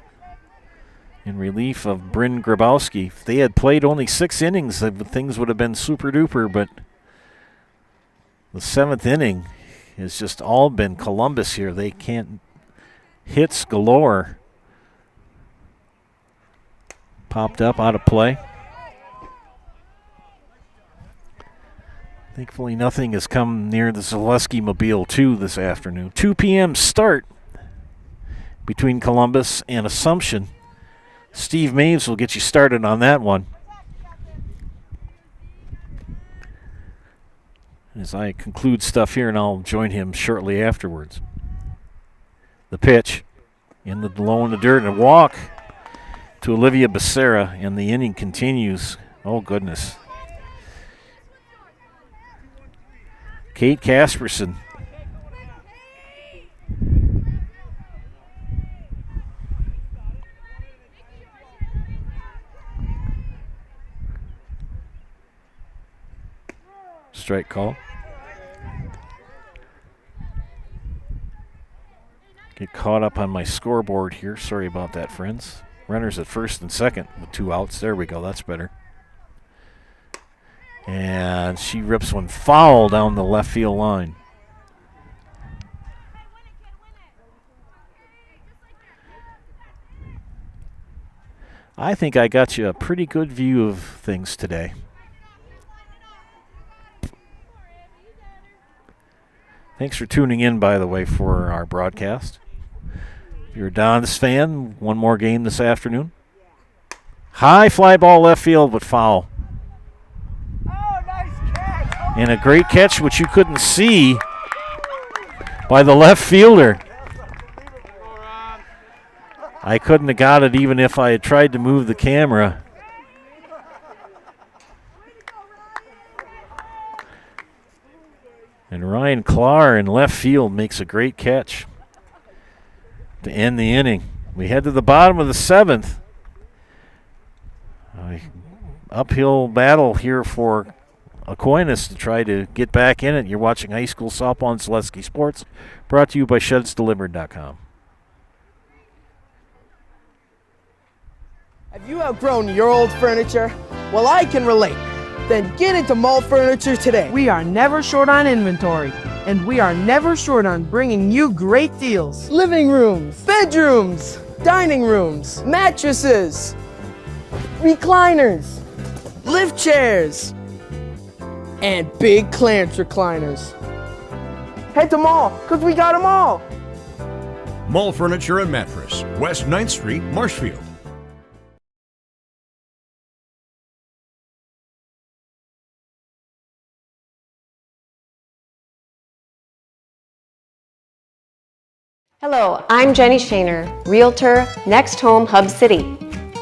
in relief of Bryn Grabowski. If they had played only 6 innings, things would have been super duper, but the 7th inning has just all been Columbus here. They can't. Hits galore. Popped up out of play. Thankfully, nothing has come near the Zaleski Mobile 2 this afternoon. 2 p.m. start between Columbus and Assumption. Steve Maves will get you started on that one. As I conclude stuff here, and I'll join him shortly afterwards. The pitch in the low in the dirt, and a walk to Olivia Becerra, and the inning continues. Oh, goodness. Kate Casperson. Strike call. Get caught up on my scoreboard here. Sorry about that, friends. Runners at first and second with 2 outs. There we go. That's better. And she rips one foul down the left field line. I think I got you a pretty good view of things today. Thanks for tuning in, by the way, for our broadcast. If you're a Dons fan, one more game this afternoon. High fly ball left field, but foul. And a great catch, which you couldn't see, by the left fielder. I couldn't have got it even if I had tried to move the camera. And Ryan Clark in left field makes a great catch to end the inning. We head to the bottom of the 7th. Uphill battle here for Aquinas to try to get back in it. You're watching high school softball on Zaleski Sports, brought to you by ShedsDelivered.com. Have you outgrown your old furniture? Well, I can relate. Then get into Mall Furniture today. We are never short on inventory, and we are never short on bringing you great deals. Living rooms, bedrooms, dining rooms, mattresses, recliners, lift chairs, and big clearance recliners. Head to Mall, because we got them all. Mall Furniture and Mattress, West 9th Street, Marshfield. Hello, I'm Jenny Shaner, Realtor, Next Home Hub City.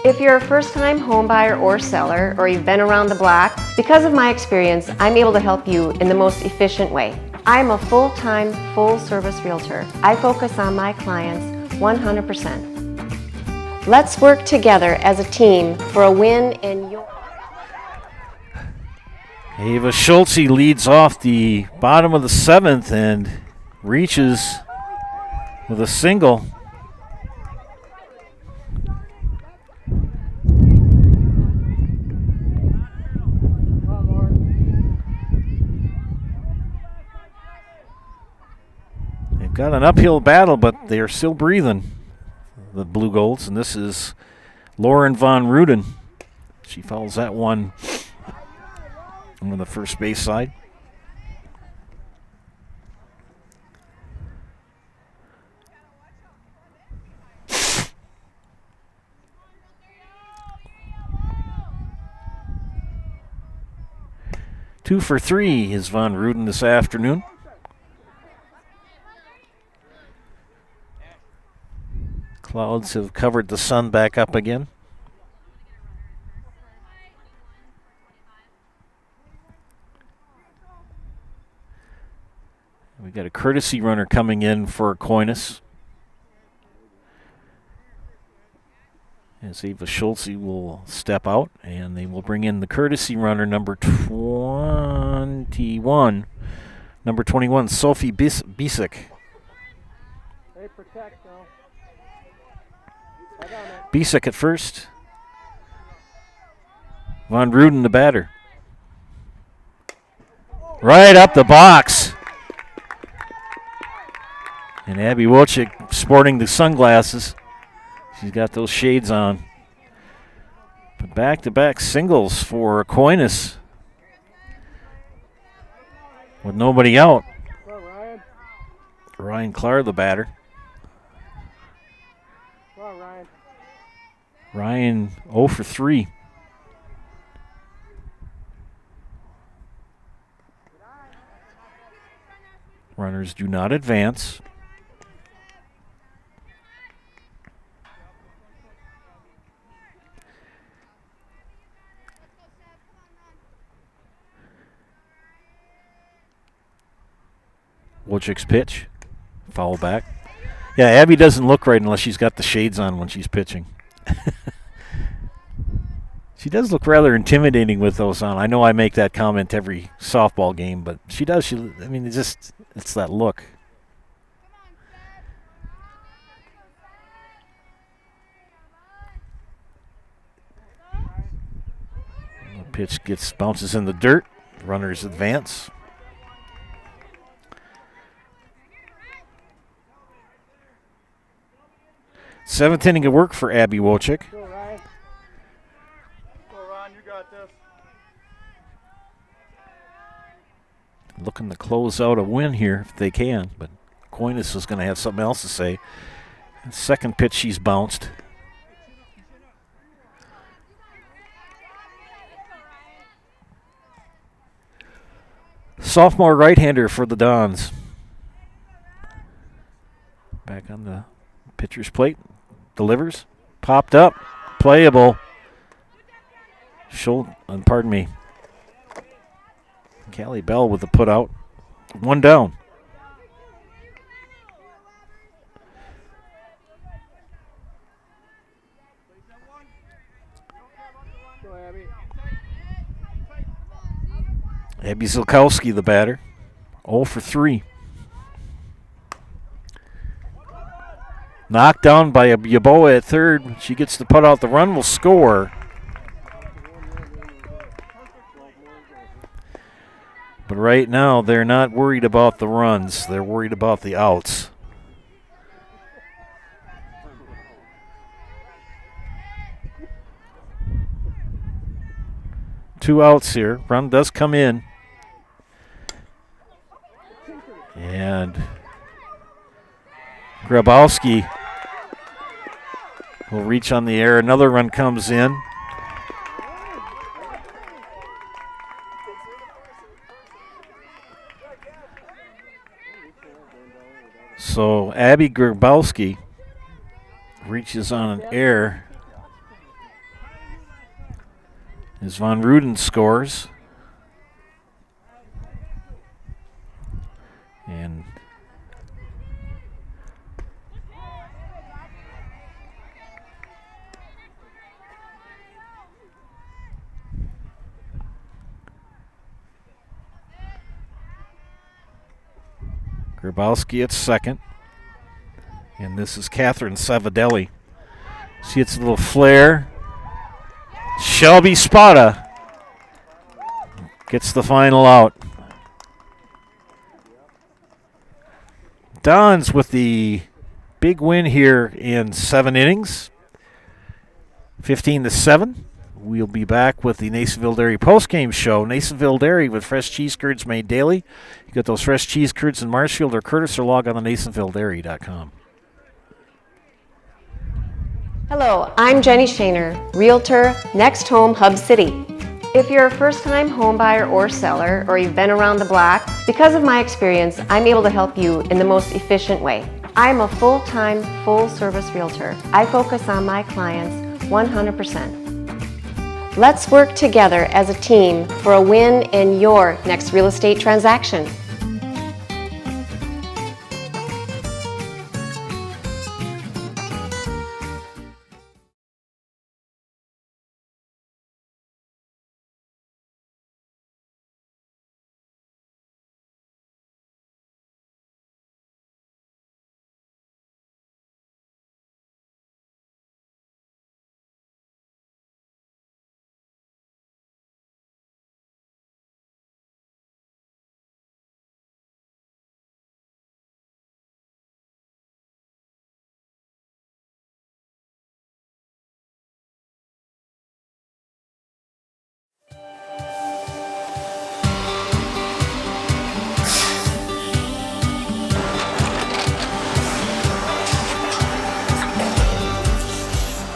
If you're a first-time home buyer or seller, or you've been around the block, because of my experience, I'm able to help you in the most efficient way. I'm a full-time, full-service realtor. I focus on my clients 100%. Let's work together as a team for a win in your... Ava Schultze leads off the bottom of the 7th and reaches with a single. They've got an uphill battle, but they are still breathing, the Blue Golds, and this is Lauren Von Ruden. She fouls that one on the first base side. Two for three is Von Ruden this afternoon. Clouds have covered the sun back up again. We got a courtesy runner coming in for Aquinas. As Ava Schultze will step out, and they will bring in the courtesy runner, number 21. Number 21, Sophie Bisek. Bisek at first. Von Ruden, the batter. Right up the box. And Abby Wojcik sporting the sunglasses. She's got those shades on. But back-to-back singles for Aquinas. With nobody out. Ryan Clark, the batter. Ryan 0 for 3. Runners do not advance. Wojcik's pitch. Foul back. Yeah, Abby doesn't look right unless she's got the shades on when she's pitching. She does look rather intimidating with those on. I know I make that comment every softball game, but she does. I mean, it's that look. The pitch bounces in the dirt. Runners advance. Seventh inning of work for Abby Wojcik. Looking to close out a win here if they can, but Aquinas is going to have something else to say. Second pitch, she's bounced. Sophomore right-hander for the Dons. Back on the pitcher's plate. Delivers. Popped up. Playable. Pardon me. Callie Bell with the put out. One down. Abby Zilkowski, the batter. 0 for 3. Knocked down by a Yaboa at third. She gets to put out the run, will score. But right now, they're not worried about the runs. They're worried about the outs. Two outs here. Run does come in. And Grabowski will reach on the air. Another run comes in. So Abby Grabowski reaches on an air as Von Ruden scores. And Grabowski at second. And this is Catherine Savadelli. She hits a little flare. Shelby Spada gets the final out. Dons with the big win here in 7 innings, 15-7. We'll be back with the Nasonville Dairy postgame show. Nasonville Dairy with fresh cheese curds made daily. You get those fresh cheese curds in Marshfield or Curtis, or log on to NasonvilleDairy.com. Hello, I'm Jenny Shaner, Realtor, Next Home Hub City. If you're a first-time home buyer or seller, or you've been around the block, because of my experience, I'm able to help you in the most efficient way. I'm a full-time, full-service realtor. I focus on my clients 100%. Let's work together as a team for a win in your next real estate transaction.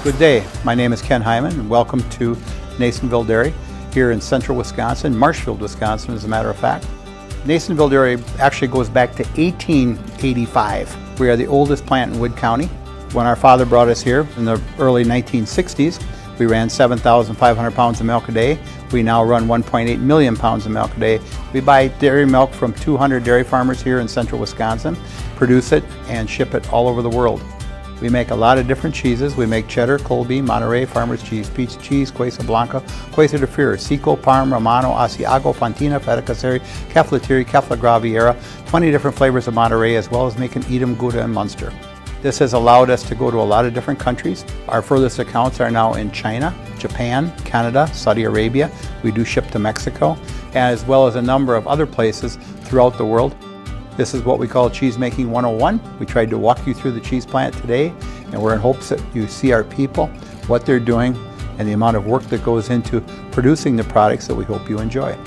Good day. My name is Ken Hyman, and welcome to Nasonville Dairy here in central Wisconsin, Marshfield, Wisconsin, as a matter of fact. Nasonville Dairy actually goes back to 1885. We are the oldest plant in Wood County. When our father brought us here in the early 1960s, we ran 7,500 pounds of milk a day. We now run 1.8 million pounds of milk a day. We buy dairy milk from 200 dairy farmers here in central Wisconsin, produce it, and ship it all over the world. We make a lot of different cheeses. We make cheddar, Colby, Monterey, Farmer's Cheese, Peach Cheese, Quesa Blanca, Quesa de Fury, Seco, Parm, Romano, Asiago, Fontina, Feta Caseri, Cafflettieri, Caffla Graviera, 20 different flavors of Monterey, as well as making Edam, Gouda, and Munster. This has allowed us to go to a lot of different countries. Our furthest accounts are now in China, Japan, Canada, Saudi Arabia. We do ship to Mexico, as well as a number of other places throughout the world. This is what we call Cheese Making 101. We tried to walk you through the cheese plant today, and we're in hopes that you see our people, what they're doing, and the amount of work that goes into producing the products that we hope you enjoy.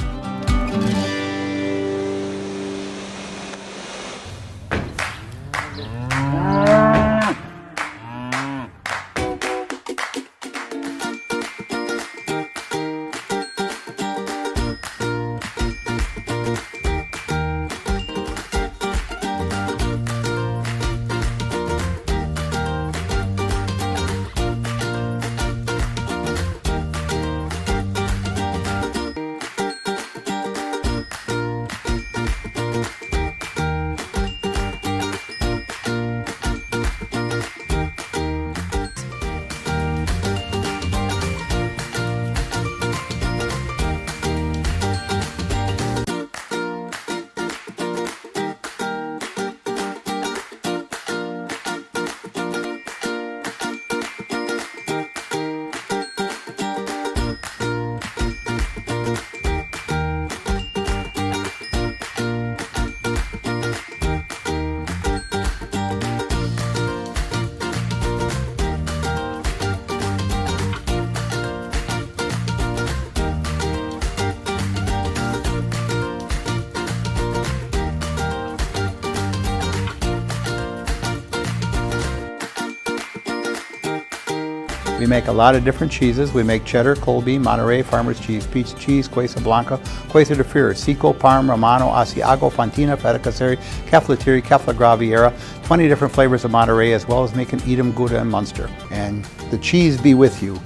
We make a lot of different cheeses. We make cheddar, Colby, Monterey, Farmer's Cheese, Peach Cheese, Quesa Blanca, Quesa de Fury, Seco, Parm, Romano, Asiago, Fontina, Feta Caseri, Cafflettieri, Caffla Graviera, 20 different flavors of Monterey, as well as making Edam, Gouda, and Munster. And the cheese be with you.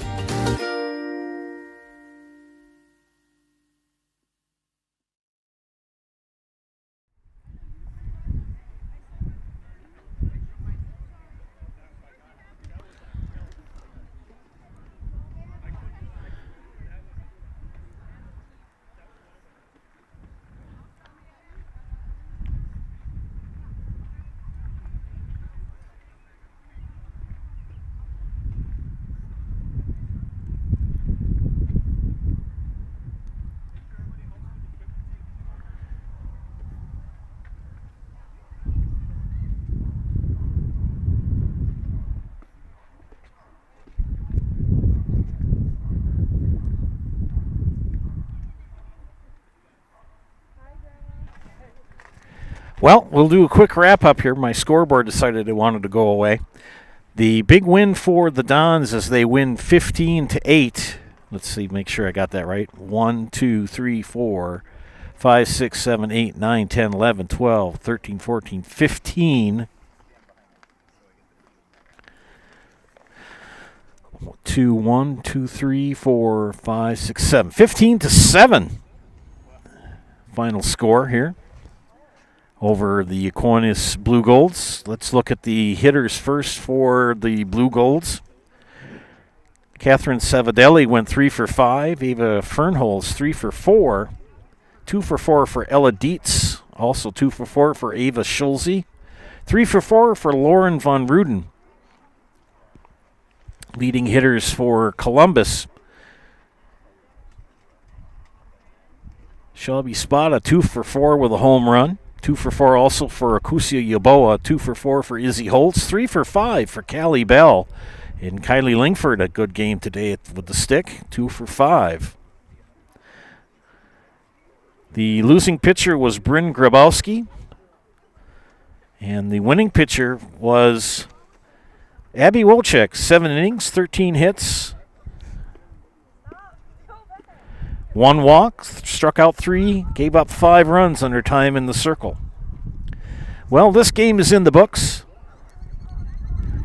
Well, we'll do a quick wrap-up here. My scoreboard decided it wanted to go away. The big win for the Dons as they win 15-8. Let's see, make sure I got that right. 1, 2, 3, 4, 5, 6, 7, 8, 9, 10, 11, 12, 13, 14, 15. 1, 2, 3, 4, 5, 6, 7. 15-7. Final score here over the Aquinas Blue Golds. Let's look at the hitters first for the Blue Golds. Catherine Savadelli went 3 for 5. Ava Fernholz 3 for 4. 2 for 4 for Ella Dietz. Also 2 for 4 for Ava Schulze. 3 for 4 for Lauren von Ruden. Leading hitters for Columbus. Shelby Spada 2 for 4 with a home run. 2 for 4 also for Akusia Yaboa. 2 for 4 for Izzy Holtz. 3 for 5 for Callie Bell. And Kylie Lingford, a good game today with the stick. 2 for 5. The losing pitcher was Bryn Grabowski. And the winning pitcher was Abby Wojcik. 7 innings, 13 hits. 1 walk, struck out 3, gave up 5 runs under time in the circle. Well, this game is in the books.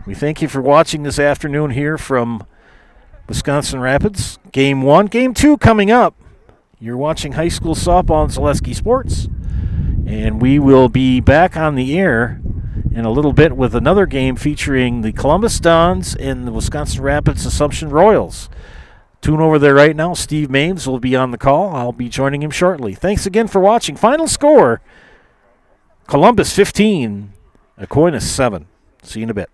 We thank you for watching this afternoon here from Wisconsin Rapids. Game 1. Game 2 coming up. You're watching high school softball on Zaleski Sports. And we will be back on the air in a little bit with another game featuring the Columbus Dons and the Wisconsin Rapids Assumption Royals. Tune over there right now. Steve Mames will be on the call. I'll be joining him shortly. Thanks again for watching. Final score, Columbus 15, Aquinas 7. See you in a bit.